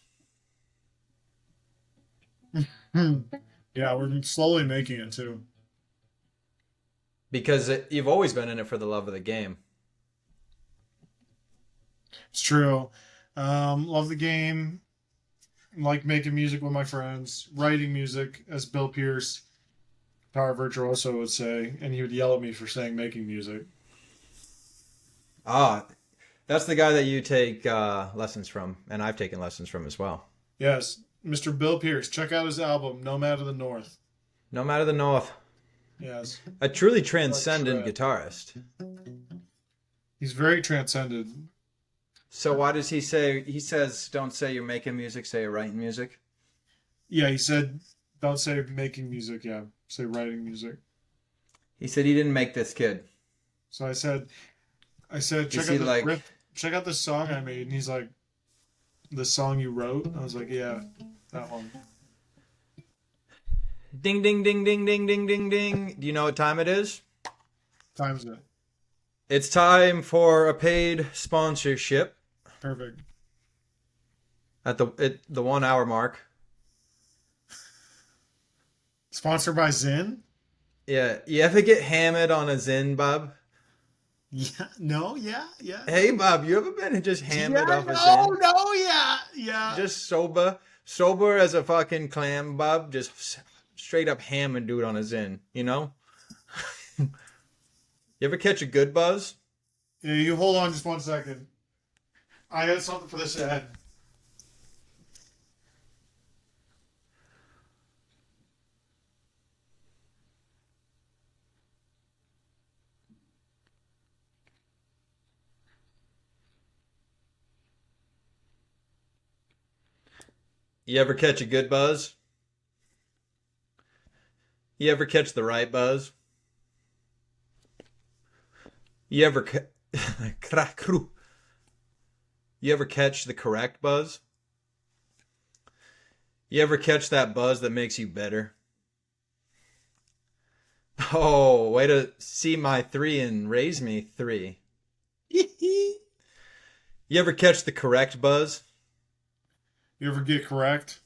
Yeah, we're slowly making it too. Because you've always been in it for the love of the game. It's true. Love the game. Like making music with my friends. Writing music, as Bill Pierce, Power Virtuoso, would say, and he would yell at me for saying making music. Ah, that's the guy that you take lessons from, and I've taken lessons from as well. Yes, Mr. Bill Pierce. Check out his album, Nomad of the North. No matter the north. Yes, A truly transcendent Shred. guitarist. he's very transcended. So why does he say, he says, don't say you're making music, say you're writing music? Yeah, he said, don't say making music. Yeah, say writing music. He said he didn't make this kid. So I said, Is check he out this like, riff, check out this song I made, and he's like, the song you wrote? I was like, yeah, that one. Ding, ding, ding, ding, ding, ding, ding, ding. Do you know what time it is? Time's it. It's time for a paid sponsorship Perfect. at the 1 hour mark. Sponsored by Zin? Yeah, you ever get hammered on a Zin, bub? Yeah. No. Yeah. Yeah. Hey, bub, you ever been just hammered Yeah. off a No. Zin? No. Yeah. Yeah. Just sober as a fucking clam, bub. Just straight up hammered dude on a Zin, you know? You ever catch a good buzz? Yeah. You hold on just 1 second. I got something for this ad. You ever catch a good buzz? You ever catch the right buzz? You ever You ever catch the correct buzz? You ever catch that buzz that makes you better? Oh, way to see my 3 and raise me 3. You ever catch the correct buzz? You ever get correct?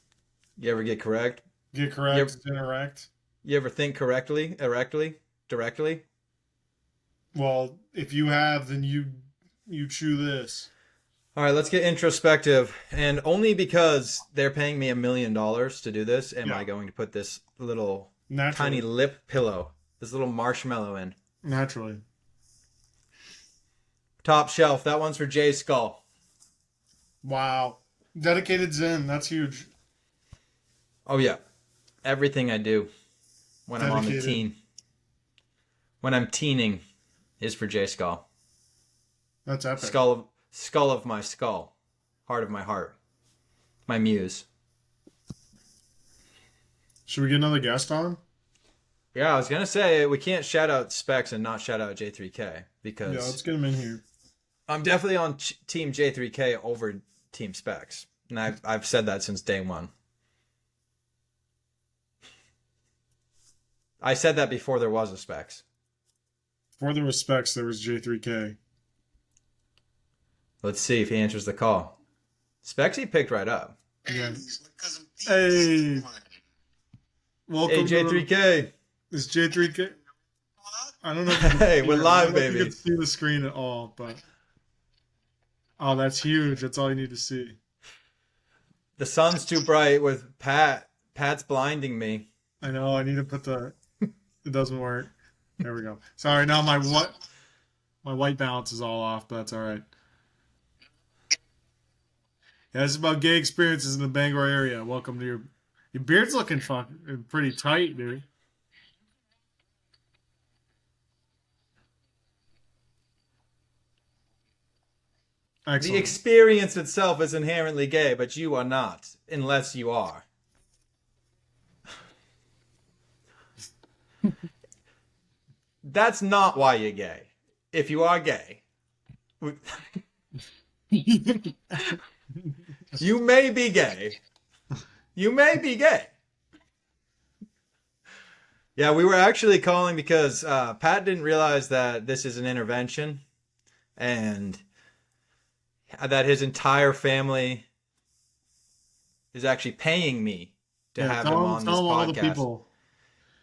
You ever get correct? Get correct. You ever- Interact. You ever think correctly, directly? Well, if you have, then you chew this. All right, let's get introspective. And only because they're paying me $1 million to do this, am Yeah. I going to put this little Naturally. tiny lip pillow, this little marshmallow in. Naturally. Top shelf. That one's for Jay Skull. Wow. Dedicated Zen. That's huge. Oh, yeah. Everything I do when I'm on the Dedicated. teen, when I'm teening, is for Jay Skull. That's epic. Skull of my skull. Heart of my heart. My muse. Should we get another guest on? Yeah, I was going to say, we can't shout out Specs and not shout out J3K. Yeah, Because let's get him in here. I'm definitely on Team J3K over Team Specs. And I've said that since day one. I said that before there was a Specs. For the respects, there was J3K. Let's see if he answers the call. Spexy picked right up. Yeah. Hey. Hey. Welcome. Hey, J3K. Is J3K? I don't know. If you can Hey, see we're it. live, I don't know if baby. You can see the screen at all, but oh, that's huge. That's all you need to see. The sun's too bright with Pat. Pat's blinding me. I know. I need to put the. It doesn't work. There we go. Sorry. Now my white balance is all off, but that's all right. Yeah, this is about gay experiences in the Bangor area. Welcome to your beard's looking pretty tight, dude. The Excellent. experience itself is inherently gay, but you are not, unless you are. That's not why you're gay. If you are gay, you may be gay. You may be gay. Yeah, we were actually calling because Pat didn't realize that this is an intervention and that his entire family is actually paying me to have him on this tell all the podcast. people.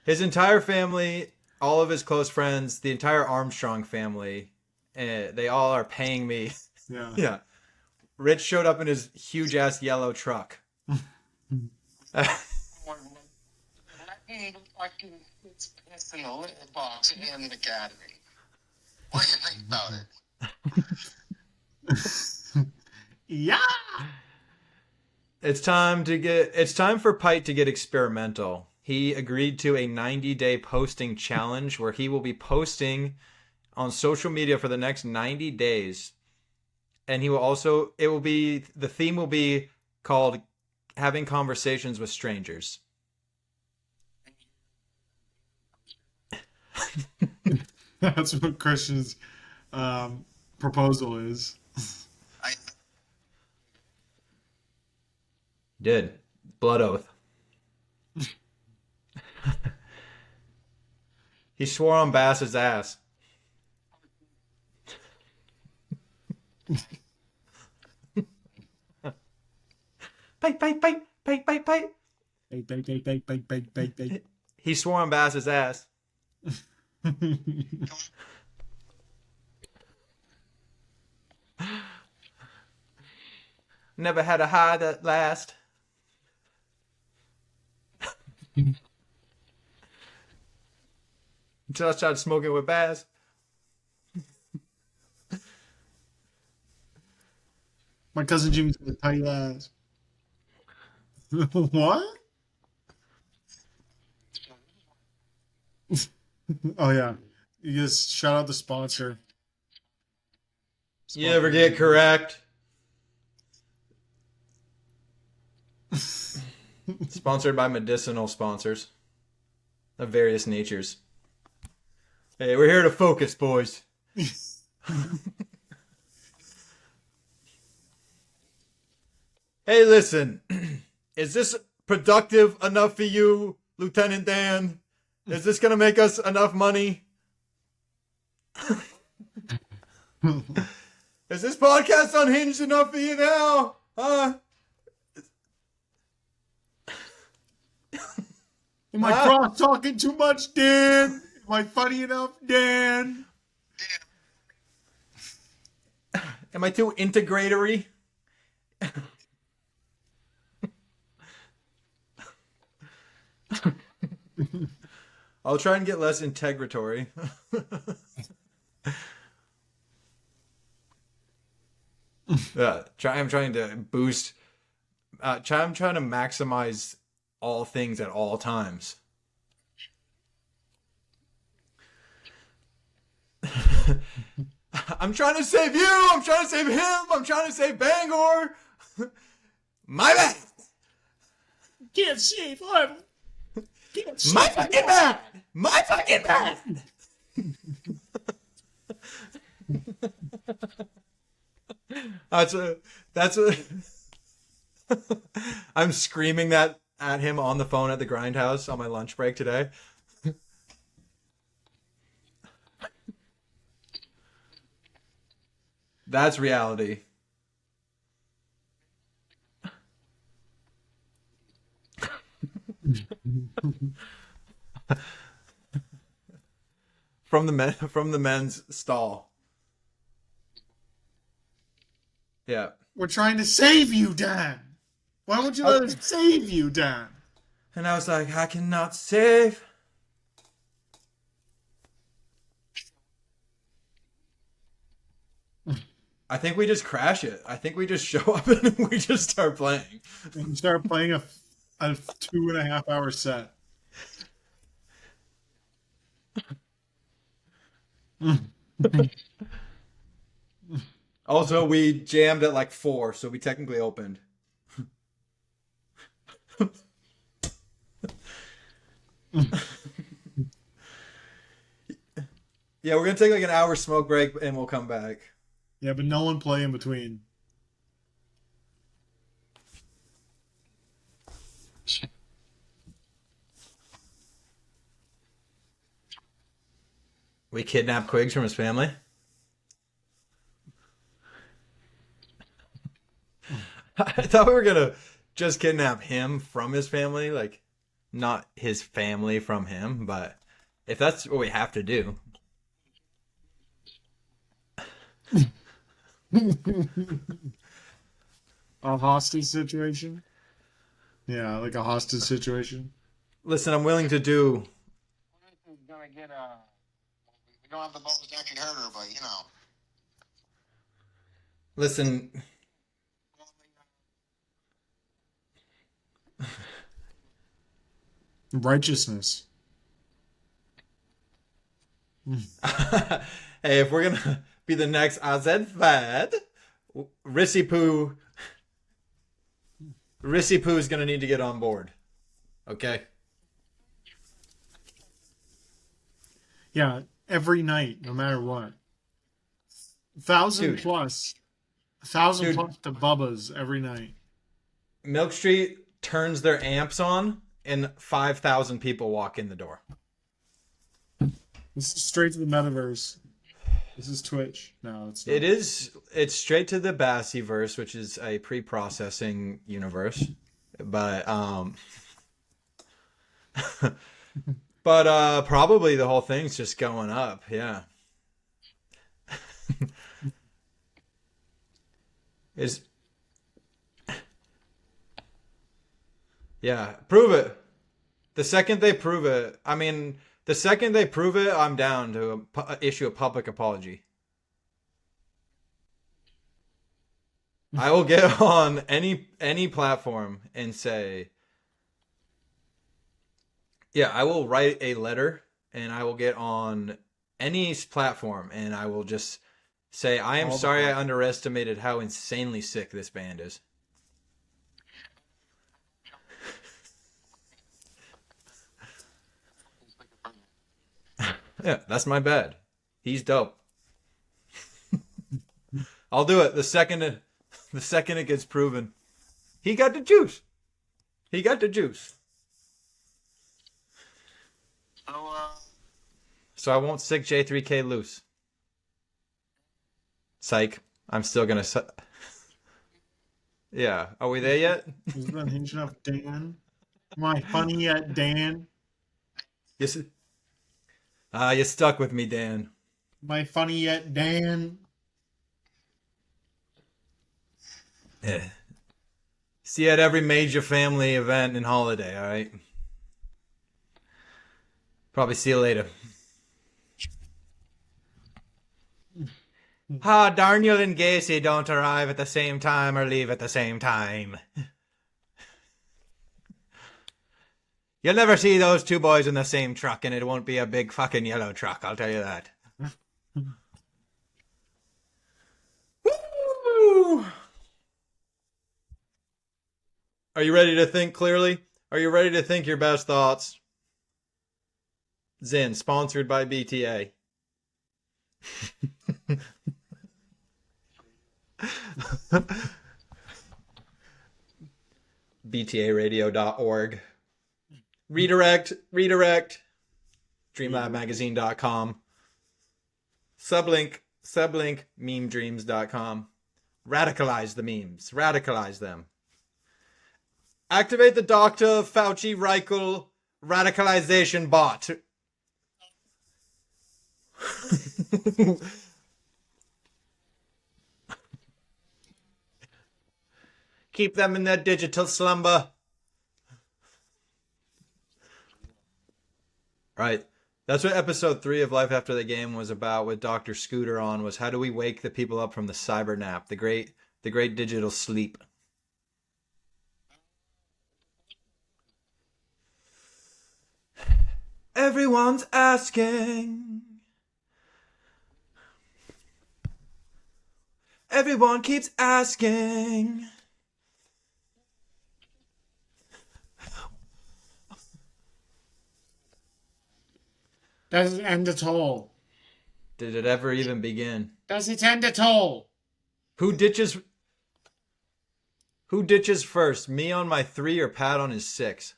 His entire family, all of his close friends, the entire Armstrong family, they all are paying me. Yeah. Yeah. Rich showed up in his huge ass yellow truck. Fucking piss in the litter box in the academy. What do you think about it? Yeah. It's time for Pite to get experimental. He agreed to a 90-day posting challenge where he will be posting on social media for the next 90 days. And the theme will be called having conversations with strangers. That's what Christian's proposal is. Did. Blood oath. He swore on Bass's ass. Bite, bite, bite, bite, bite, bite. Bait. He swore on Bass's ass. Never had a high that last. Until I started smoking with Bass. My cousin Jimmy's gonna tell you that. What? Oh yeah. You just shout out the sponsor. You ever get correct? Sponsored by medicinal sponsors of various natures. Hey, we're here to focus, boys. Hey, listen. Is this productive enough for you, Lieutenant Dan? Is this going to make us enough money? Is this podcast unhinged enough for you now? Huh? Am I cross talking too much, Dan? Am I funny enough, Dan? Am I too integratory? I'll try and get less integratory. I'm trying to boost. I'm trying to maximize all things at all times. I'm trying to save you. I'm trying to save him. I'm trying to save Bangor. My bad. Can't save him. My fucking bad. My fucking bad. That's a. I'm screaming that at him on the phone at the grindhouse on my lunch break today. That's reality. From the men's stall. Yeah. We're trying to save you, Dan. Why won't you let us save you, Dan? And I was like, I cannot save. I think we just crash it. I think we just show up and we just start playing. And start playing a 2.5 hour set. Also, we jammed at like 4, so we technically opened. Yeah, we're gonna take like an hour smoke break and we'll come back. Yeah, but no one play in between. We kidnapped Quiggs from his family. I thought we were gonna just kidnap him from his family, like not his family from him, but if that's what we have to do. A hostage situation? Yeah, like a hostage situation. Listen, I'm willing to do. Gonna get we don't have the most that can hurt her, but you know. Listen. Righteousness. Hey, if we're gonna be the next AZ Fad, Rissy Poo is gonna need to get on board. Okay? Yeah, every night, no matter what. 1,000 Dude. plus. 1,000 Dude. plus to Bubba's every night. Milk Street turns their amps on, and 5,000 people walk in the door. This is straight to the metaverse. This is Twitch. No, it's not. It is. It's straight to the Bassieverse, which is a pre-processing universe. But but probably the whole thing's just going up. Yeah. Yeah, prove it. The second they prove it, I'm down to issue a public apology. I will get on any platform and say, yeah, I will write a letter and I will get on any platform and I will just say, I am sorry I underestimated how insanely sick this band is. Yeah, that's my bad. He's dope. I'll do it the second it gets proven. He got the juice. So I won't sick J3K loose. Psych. I'm still gonna. Yeah. Are we there yet? Has it been hinging up, Dan? Am I funny yet, Dan? Yes. You stuck with me, Dan. Am I funny yet, Dan? Yeah. See you at every major family event and holiday, alright? Probably see you later. Darniel and Gacy don't arrive at the same time or leave at the same time. You'll never see those two boys in the same truck, and it won't be a big fucking yellow truck, I'll tell you that. Woo! Are you ready to think clearly? Are you ready to think your best thoughts? Zen, sponsored by BTA. BTAradio.org. Redirect. Dreamlabmagazine.com. Sublink, memedreams.com. Radicalize the memes. Radicalize them. Activate the Dr. Fauci Reichel radicalization bot. Keep them in their digital slumber. Right. That's what episode 3 of Life After the Game was about with Dr. Scooter on, was how do we wake the people up from the cyber nap, the great digital sleep. Everyone's asking. Everyone keeps asking. Does it end at all? Did it ever even begin? Does it end at all? Who ditches first? Me on my 3 or Pat on his 6?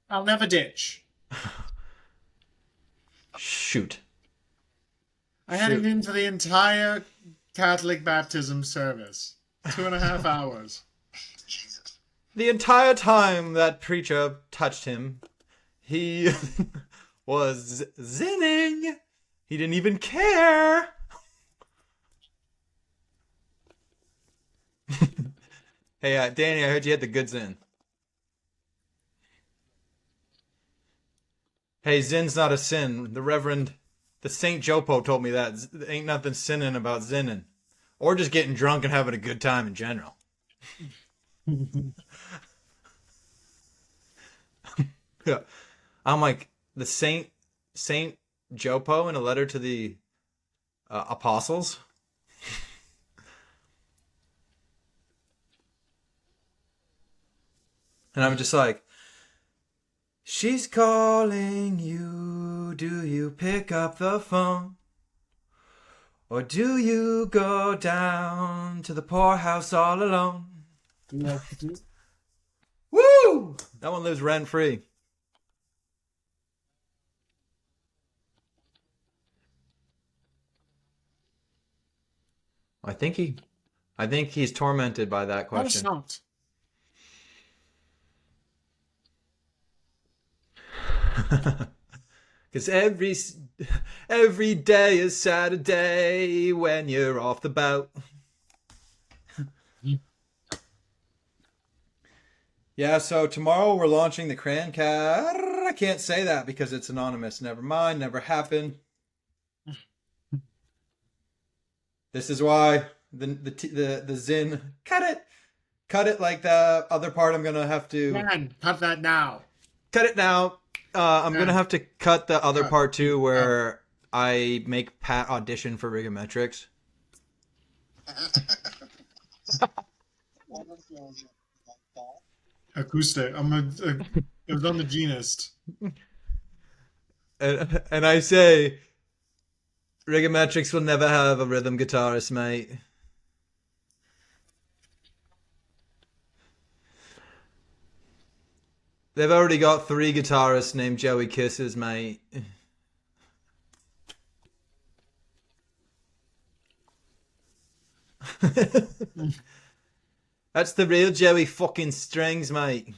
I'll never ditch. Shoot. I had it in for the entire Catholic baptism service. 2.5 hours. Jesus. The entire time that preacher touched him, he was zinning. He didn't even care. Hey, Danny, I heard you had the good zin. Hey, zin's not a sin. The Saint Jopo told me that. Ain't nothing sinning about zinning. Or just getting drunk and having a good time in general. Yeah. I'm like, the Saint Jopo in a letter to the apostles. And I'm just like, she's calling you. Do you pick up the phone? Or do you go down to the poorhouse all alone? Yeah. Woo! That one lives rent free. I think he's tormented by that Not a question. shout. Because every day is Saturday when you're off the boat. Yeah, so tomorrow we're launching the Cran Cat. I can't say that because it's anonymous. Never mind, never happened. This is why the Zin cut it like the other part. I'm gonna have to Man, cut that now. cut it now. I'm gonna have to cut the other part too, where I make Pat audition for Rigometrics. Acoustic. It was on the Genist. And I say, Rigometrics will never have a rhythm guitarist, mate. They've already got 3 guitarists named Joey Kisses, mate. That's the real Joey fucking Strings, mate.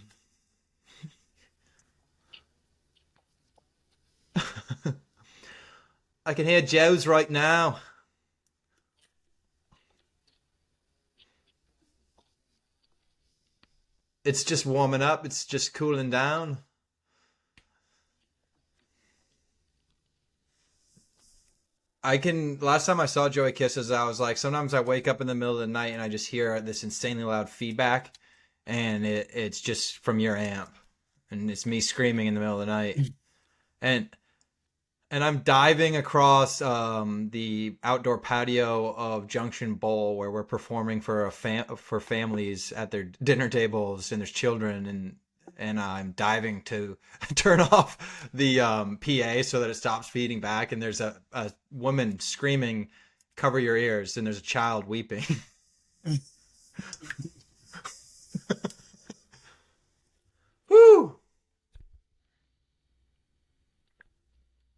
I can hear Joe's right now. It's just warming up. It's just cooling down. Last time I saw Joey Kisses, I was like, sometimes I wake up in the middle of the night and I just hear this insanely loud feedback, and it's just from your amp, and it's me screaming in the middle of the night. And I'm diving across the outdoor patio of Junction Bowl, where we're performing for for families at their dinner tables, and there's children, and I'm diving to turn off the PA so that it stops feeding back, and there's a woman screaming, "Cover your ears," and there's a child weeping. Woo!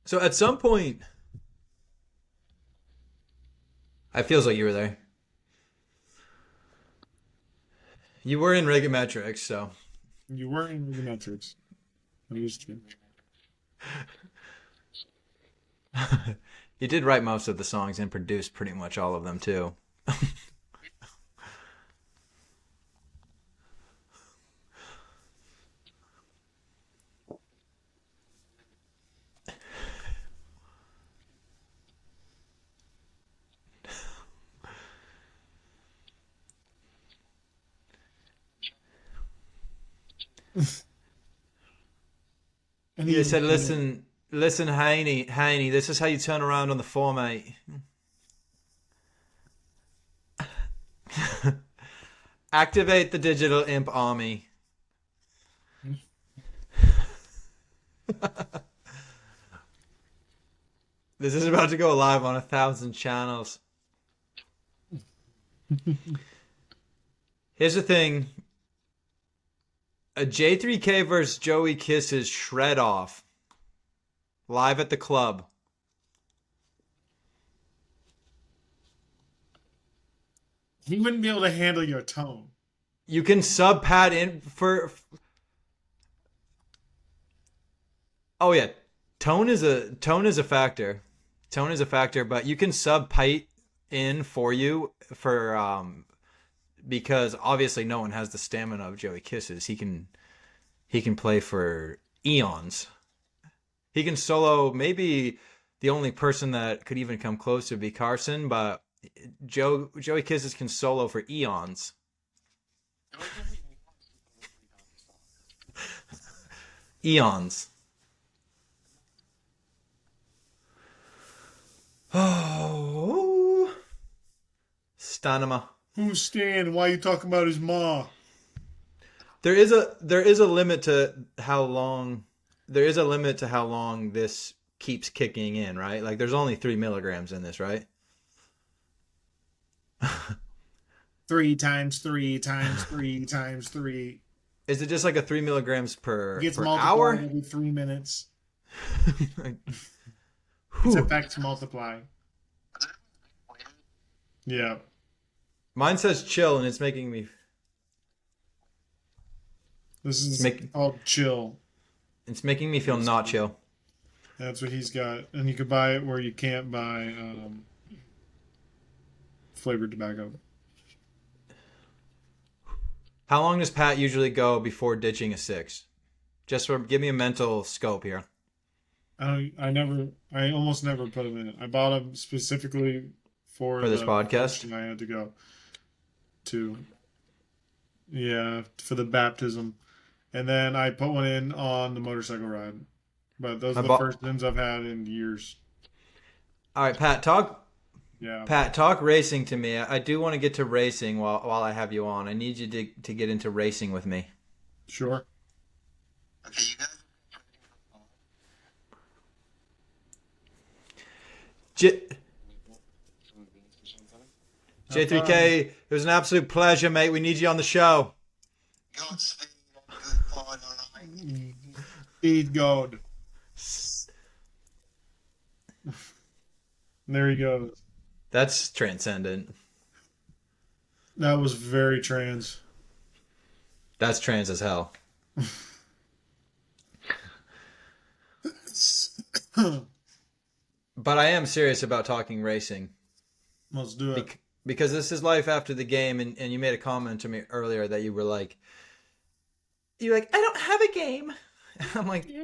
So at some point, it feels like you were there. You were in Rigometrics, so. You were in Rigometrics. That is true. You did write most of the songs and produced pretty much all of them too. And He said, listen, Haney, this is how you turn around on the floor, mate. Activate the digital imp army. This is about to go live on 1,000 channels. Here's the thing. A J3K versus Joey Kisses shred off. Live at the club. He wouldn't be able to handle your tone. You can sub Pat in for... Oh yeah, tone is a factor. Tone is a factor, but you can sub Pat in for you for because obviously no one has the stamina of Joey Kisses. He can play for eons. He can solo. Maybe the only person that could even come close would be Carson, but Joey Kisses can solo for eons. Eons. Oh, Stanima. Who's Stan? Why are you talking about his ma? There is a limit to how long. There is a limit to how long this keeps kicking in, right? Like, there's only 3 milligrams in this, right? 3 times 3 times 3 times 3. Is it just like a 3 milligrams per, It gets per multiplied hour? every 3 minutes. It's Whew. effects multiply. Yeah. Mine says chill, and it's making me. This is Make- called chill. It's making me feel not chill. That's what he's got. And you can buy it where you can't buy flavored tobacco. How long does Pat usually go before ditching a 6? Give me a mental scope here. I almost never put them in. I bought them specifically for this the podcast? function I had to go to. Yeah, for the baptism. And then I put one in on the motorcycle ride. But those are the first ones I've had in years. All right, Pat, talk Yeah. racing to me. I do want to get to racing while I have you on. I need you to get into racing with me. Sure. Okay, you guys. J3K, it was an absolute pleasure, mate. We need you on the show. Godspeed and good fun, alright? Speed God. There he goes. That's transcendent. That was very trans. That's trans as hell. But I am serious about talking racing. Let's do it. Because this is life after the game, and you made a comment to me earlier that you were like, I don't have a game. I'm like, what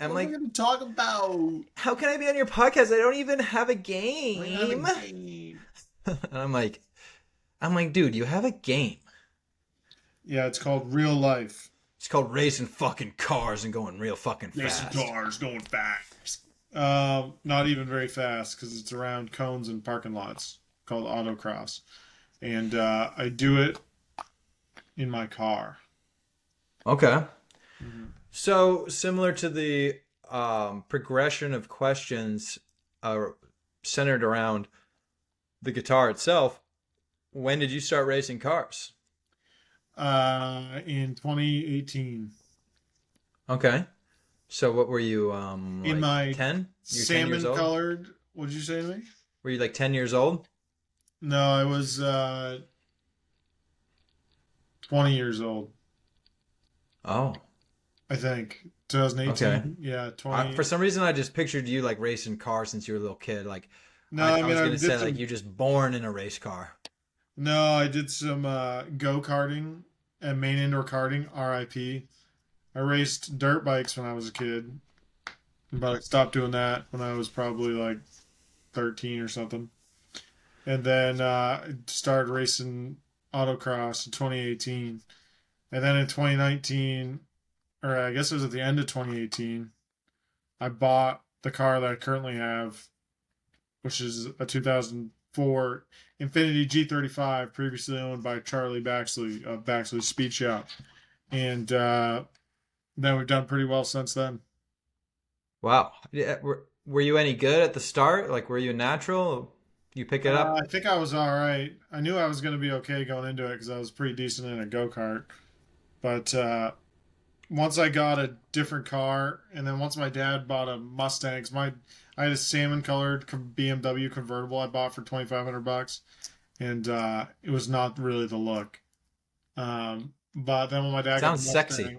are we going to talk about? how can I be on your podcast? I don't even have a game. And I'm like, dude, you have a game. Yeah, it's called Real Life. It's called racing fucking cars and going real fucking fast. Racing cars going fast. Not even very fast because it's around cones and parking lots, called Autocross. And I do it in my car. Okay. Mm-hmm. So similar to the progression of questions centered around the guitar itself, when did you start racing cars? In 2018. Okay. So what were you, In my 10? Salmon colored. What did you say to me? Were you like 10 years old? No, I was 20 years old. Oh. I think 2018. Okay. Yeah, 20. For some reason, I just pictured you like racing cars since you were a little kid. Like, No, I I mean was I gonna did say some, like you're just born in a race car. No, I did some go-karting and Maine indoor karting, RIP. I raced dirt bikes when I was a kid, but I stopped doing that when I was probably like 13 or something. And then I started racing autocross in 2018. And then in 2019, or I guess it was at the end of 2018, I bought the car that I currently have, which is a 2004 Infiniti G35, previously owned by Charlie Baxley of Baxley Speed Shop. And then we've done pretty well since then. Wow. Yeah, were you any good at the start? Like, were you natural? You pick it up? I think I was all right. I knew I was going to be okay going into it because I was pretty decent in a go-kart. But once I got a different car, and then once my dad bought a Mustang, I had a salmon-colored BMW convertible I bought for $2,500, and it was not really the look. But then when my dad Sounds got the Mustang, sexy.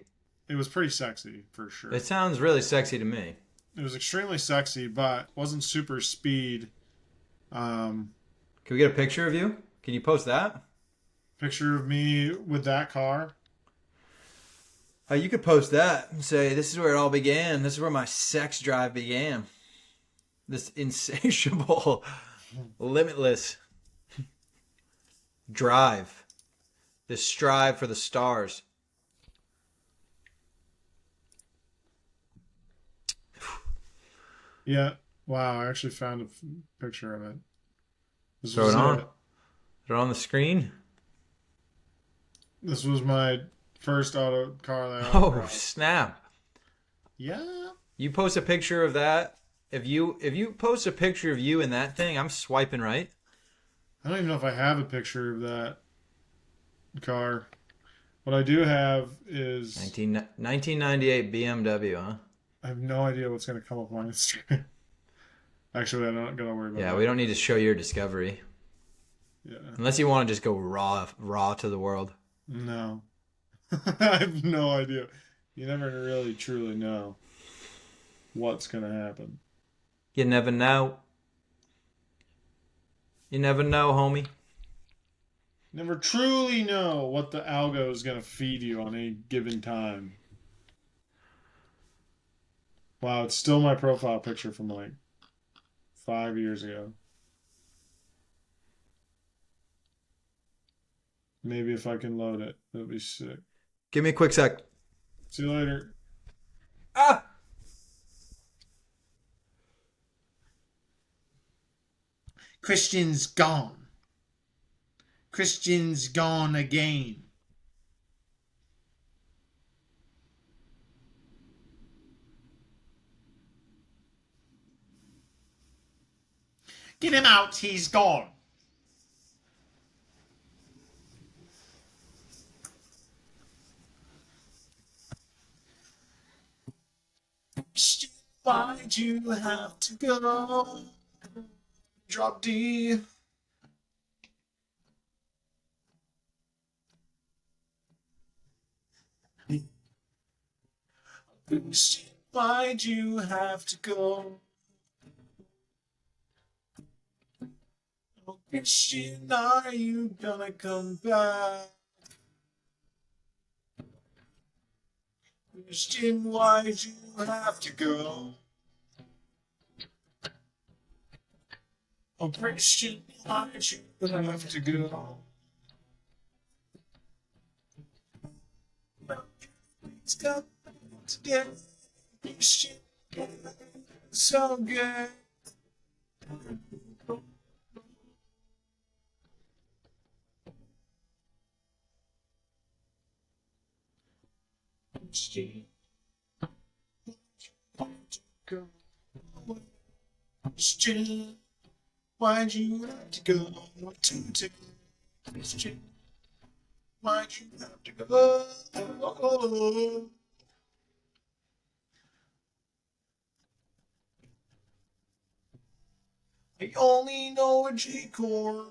it was pretty sexy for sure. It sounds really sexy to me. It was extremely sexy, but wasn't super speed. Can we get a picture of you? Can you post that? Picture of me with that car. You could post that and say, this is where it all began. This is where my sex drive began. This insatiable, limitless drive. This strive for the stars. Yeah. Wow, I actually found a picture of it. Throw it on. Throw it on the screen. This was my first auto car that I Oh, owned. snap. Yeah. You post a picture of that. If you post a picture of you in that thing, I'm swiping right. I don't even know if I have a picture of that. car. What I do have is 1998 BMW, huh? I have no idea what's going to come up on Instagram. Actually, I'm not going to worry about Yeah, that. we don't need to show your discovery. Yeah. Unless you want to just go raw to the world. No. I have no idea. You never really truly know what's going to happen. You never know. You never know, homie. Never truly know what the algo is going to feed you on any given time. Wow, it's still my profile picture from like 5 years ago. Maybe if I can load it, that'd be sick. Give me a quick sec. See you later. Ah! Christian's gone. Christian's gone again. Get him out, he's gone. Why'd you have to go? Drop D. Why'd you have to go? Oh, Christian, are you gonna come back? Christian, why'd you have to go? Oh, Christian, why'd you have to go? It's got today, Christian, so good. Christian, Christian, why'd you have to go to Christian? Why'd you have to go? I only know a G chord,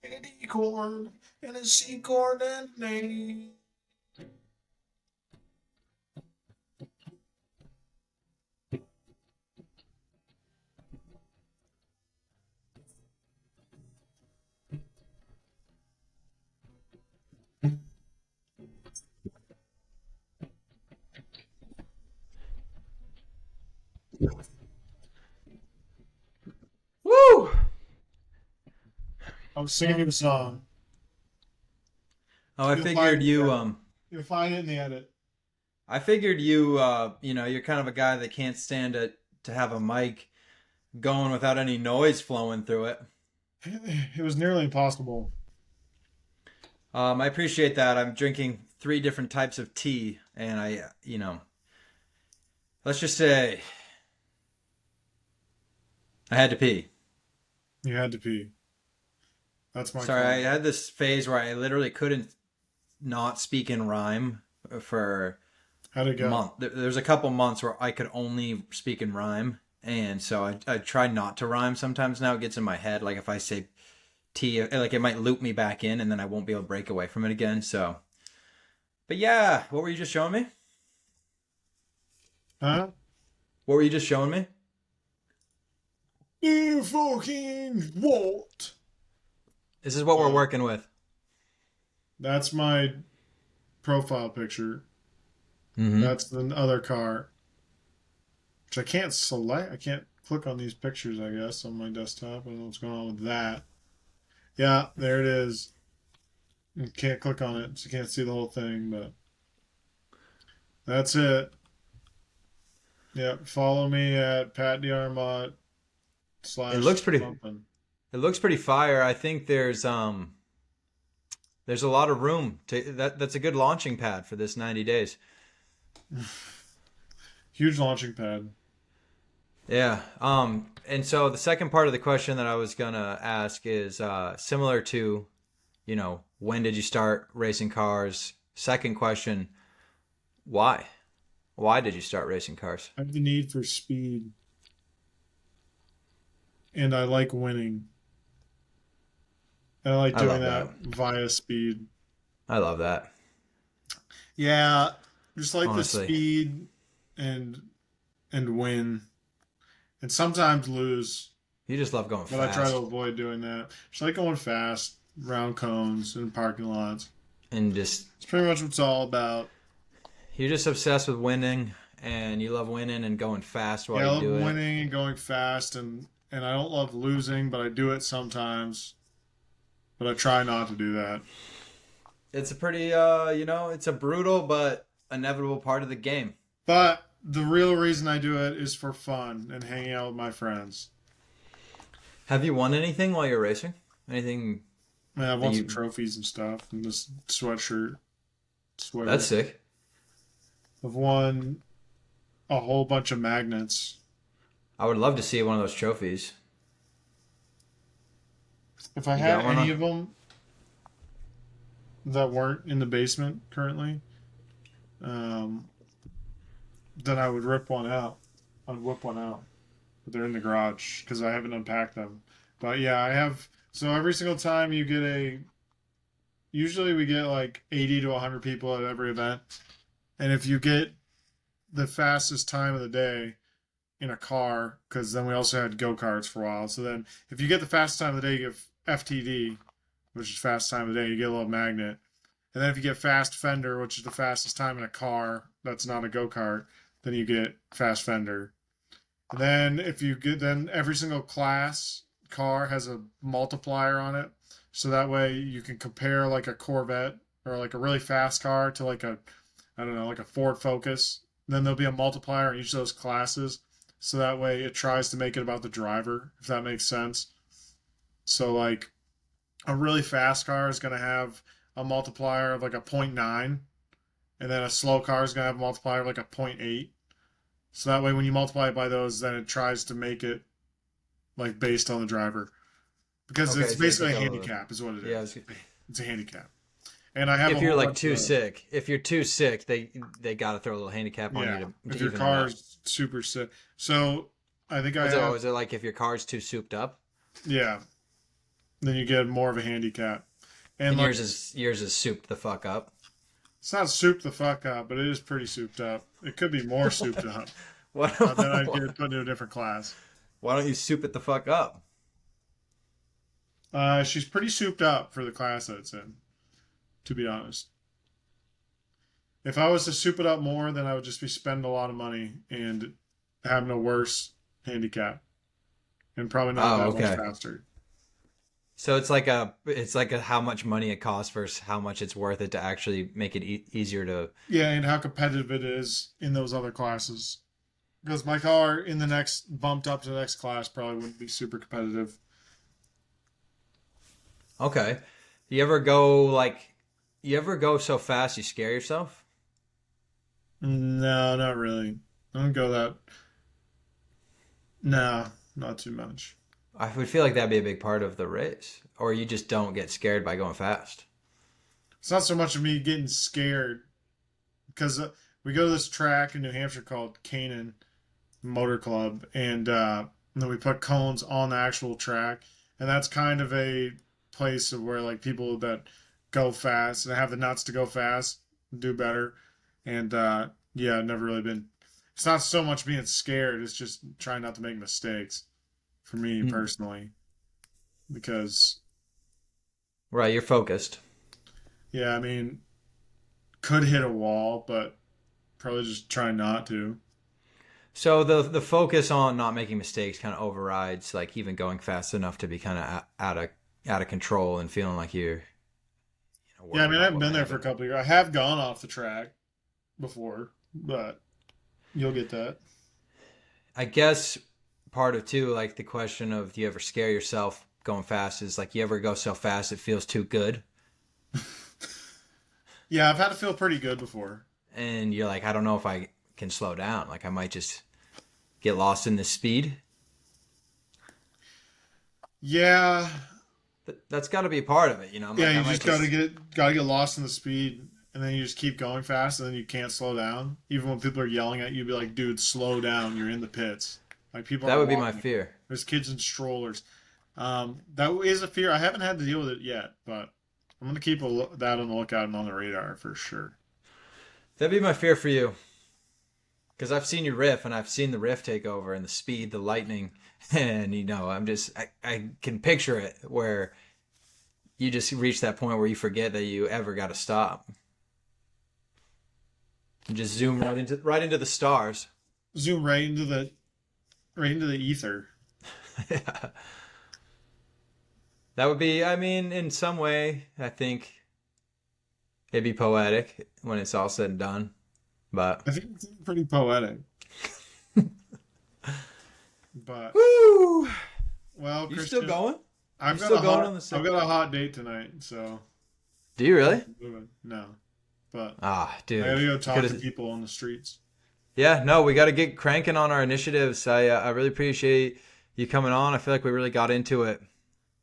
and a D chord, and a C chord, and an A. Woo! I was singing the song. Oh, I You'll figured find it, you yeah. You'll find it in the edit. I figured you you're kind of a guy that can't stand to have a mic going without any noise flowing through it. It was nearly impossible. I appreciate that. I'm drinking 3 different types of tea, and let's just say I had to pee. You had to pee. That's my Sorry, I comment. had this phase where I literally couldn't not speak in rhyme for How'd it a go? month. There's a couple months where I could only speak in rhyme, and so I try not to rhyme sometimes now. It gets in my head, like if I say tea, like it might loop me back in, and then I won't be able to break away from it again. So, but yeah, what were you just showing me? Huh? What were you just showing me? You fucking what? This is what we're working with. That's my profile picture. Mm-hmm. That's the other car. Which I can't select. I can't click on these pictures, I guess, on my desktop. I don't know what's going on with that. Yeah, there it is. You can't click on it, so you can't see the whole thing, but that's it. Yep, follow me at Pat D'Armont / It looks pretty. Bumpin'. It looks pretty fire. I think there's a lot of room to that's a good launching pad for this 90 days. Huge launching pad. Yeah. And so the second part of the question that I was gonna ask is similar to when did you start racing cars? Second question, why? Why did you start racing cars? I have the need for speed, and I like winning. I like I doing love that. that via speed. I love that. Yeah, just like the Honestly, speed and win, and sometimes lose. you just love going But I try to fast avoid doing that. Just like going fast, round cones and parking lots. and just It's pretty much what it's all about. you're just obsessed with winning and you love winning and going fast while Yeah, I you love do it. winning and going fast, and I don't love losing, but I do it sometimes. But I try not to do that. It's a pretty it's a brutal but inevitable part of the game. But the real reason I do it is for fun and hanging out with my friends. Have you won anything while you're racing? Anything I mean, I've that won some you trophies and stuff, and this sweater. That's sick. I've won a whole bunch of magnets. I would love to see one of those trophies. If I You had got one any on? of them that weren't in the basement currently, um, then I would rip one out. I'd whip one out. But they're in the garage because I haven't unpacked them. But yeah, I have. So every single time you get usually we get like 80 to 100 people at every event. And if you get the fastest time of the day in a car, because then we also had go-karts for a while. So then if you get the fastest time of the day, you get FTD, which is fast time of the day, you get a little magnet. And then if you get fast fender, which is the fastest time in a car that's not a go-kart, then you get fast fender. And then if you get, then every single class car has a multiplier on it. So that way you can compare like a Corvette or like a really fast car to like I don't know, like a Ford Focus. Then there'll be a multiplier in each of those classes. So that way it tries to make it about the driver, if that makes sense. So like a really fast car is going to have a multiplier of like a zero point 0.9, and then a slow car is going to have a multiplier of like a zero point 0.8. So that way when you multiply it by those, then it tries to make it like based on the driver. Because Okay, it's so it's basically like a handicap is what it yeah, is. It's a handicap. And I have a if you're whole like bunch too of, sick, they got to throw a little handicap on yeah, you if to your even it car up. is super sick. So I think I Is it, have, is it like if your car's too souped up? yeah, then you get more of a handicap. And And like, yours is souped the fuck up. it's not souped the fuck up, but it is pretty souped up. It could be more souped up. Why Then I'd don't, get put into a different class. why don't you soup it the fuck up? She's pretty souped up for the class that it's in, to be honest. If I was to soup it up more, then I would just be spending a lot of money and having a worse handicap, and probably not Oh, that much okay. faster. So it's like a how much money it costs versus how much it's worth it to actually make it easier to. Yeah, and how competitive it is in those other classes. Because my car in the next bumped up to the next class probably wouldn't be super competitive. Okay. You ever go so fast you scare yourself? No, not really. I don't go that. No, not too much. I would feel like that'd be a big part of the race. Or you just don't get scared by going fast. It's not so much of me getting scared because we go to this track in New Hampshire called Canaan Motor Club, and then we put cones on the actual track, and that's kind of a place of where like people that go fast and have the nuts to go fast do better, and yeah, I've never really been. It's not so much being scared; it's just trying not to make mistakes for me Hmm. personally, because Right, you're focused. yeah, I mean, could hit a wall, but probably just try not to. So the focus on not making mistakes kind of overrides like even going fast enough to be kind of out of control and feeling like you're Yeah, I worried mean, I about haven't what been might there for a happen. couple of years. I have gone off the track before, but you'll get that. I guess part of too, like the question of do you ever scare yourself going fast is like you ever go so fast it feels too good Yeah, I've had to feel pretty good before. and you're like, I don't know if I can slow down. Like I might just get lost in the speed. Yeah, That's got to be part of it, you know. Yeah, Like, you I might just gotta get lost in the speed, and then you just keep going fast, and then you can't slow down. Even when people are yelling at you, be like, "Dude, slow down! You're in the pits." Like people that are would be my walking. fear. There's kids in strollers. That is a fear. I haven't had to deal with it yet, but I'm gonna keep that on the lookout and on the radar for sure. That'd be my fear for you. Because I've seen you riff, and I've seen the riff take over, and the speed, the lightning, and you know, I can picture it where you just reach that point where you forget that you ever got to stop. You just zoom right into the stars. Zoom right into the ether. Yeah. That would be, I mean, in some way, I think it'd be poetic when it's all said and done. But I think it's pretty poetic. But woo! well, You Christian, still going? I've got still a going hot, on the I've second? got a hot date tonight, so Do you really? no, but Ah, dude. I gotta go talk to Could've- people on the streets. Yeah, no, we got to get cranking on our initiatives. I really appreciate you coming on. I feel like we really got into it.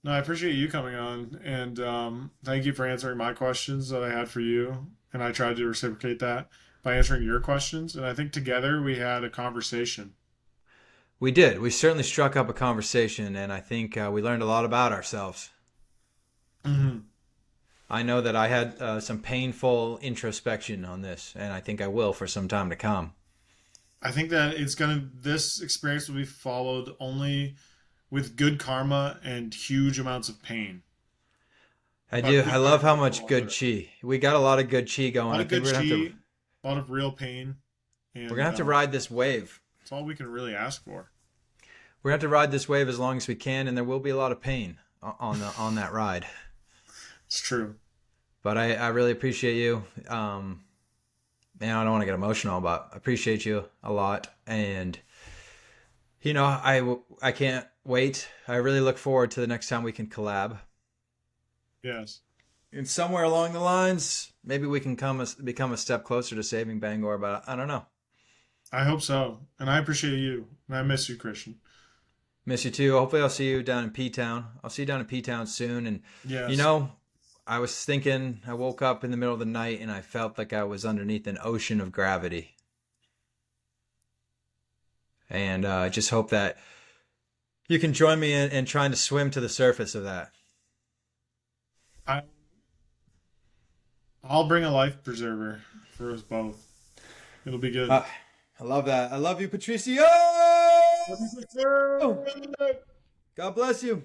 No, I appreciate you coming on, and thank you for answering my questions that I had for you, and I tried to reciprocate that by answering your questions, and I think together we had a conversation. We did. We certainly struck up a conversation, and I think we learned a lot about ourselves. Mm-hmm. I know that I had some painful introspection on this, and I think I will for some time to come. I think that this experience will be followed only with good karma and huge amounts of pain. I But do. good I love how karma much will good follow. chi. We got a lot of good chi A going. lot I of think good we're gonna have chi, to. a lot of real pain, and We're gonna have to ride this wave. That's all we can really ask for. We're gonna have to ride this wave as long as we can, and there will be a lot of pain on that ride. It's true. But I really appreciate you. Man, I don't want to get emotional, but I appreciate you a lot. And, you know, I can't wait. I really look forward to the next time we can collab. Yes. And somewhere along the lines, maybe we can become a step closer to saving Bangor, but I don't know. I hope so. And I appreciate you. And I miss you, Christian. Miss you too. Hopefully I'll see you down in P-Town. I'll see you down in P-Town soon. And, Yes. you know, I was thinking, I woke up in the middle of the night and I felt like I was underneath an ocean of gravity. And I just hope that you can join me in trying to swim to the surface of that. I'll bring a life preserver for us both. It'll be good. I love that. I love you, Patricio! God bless you.